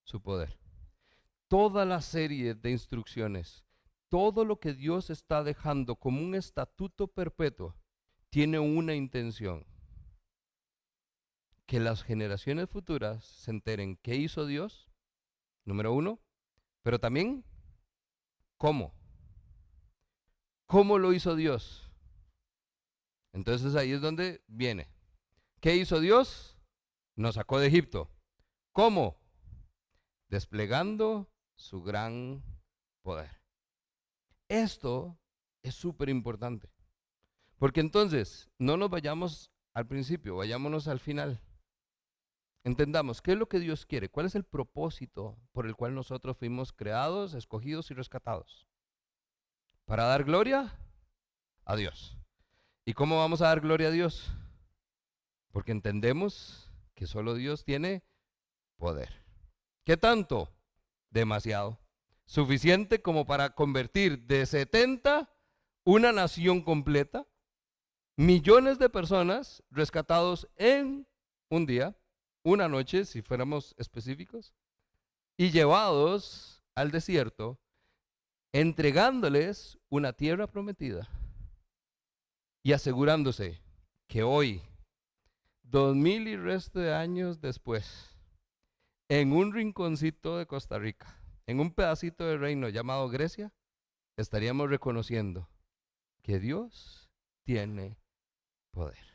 su poder. Toda la serie de instrucciones, todo lo que Dios está dejando como un estatuto perpetuo, tiene una intención: que las generaciones futuras se enteren qué hizo Dios, número uno, pero también cómo. ¿Cómo lo hizo Dios? Entonces ahí es donde viene. ¿Qué hizo Dios? Nos sacó de Egipto. ¿Cómo? Desplegando su gran poder. Esto es súper importante. Porque entonces no nos vayamos al principio, vayámonos al final. Entendamos qué es lo que Dios quiere, cuál es el propósito por el cual nosotros fuimos creados, escogidos y rescatados. Para dar gloria a Dios. ¿Y cómo vamos a dar gloria a Dios? porque entendemos que solo Dios tiene poder. ¿Qué tanto? Demasiado. Suficiente como para convertir de 70 una nación completa, millones de personas rescatados en un día, una noche, si fuéramos específicos, y llevados al desierto, entregándoles una tierra prometida y asegurándose que hoy, 2000 y resto de años después, en un rinconcito de Costa Rica, en un pedacito de reino llamado Grecia, estaríamos reconociendo que Dios tiene poder.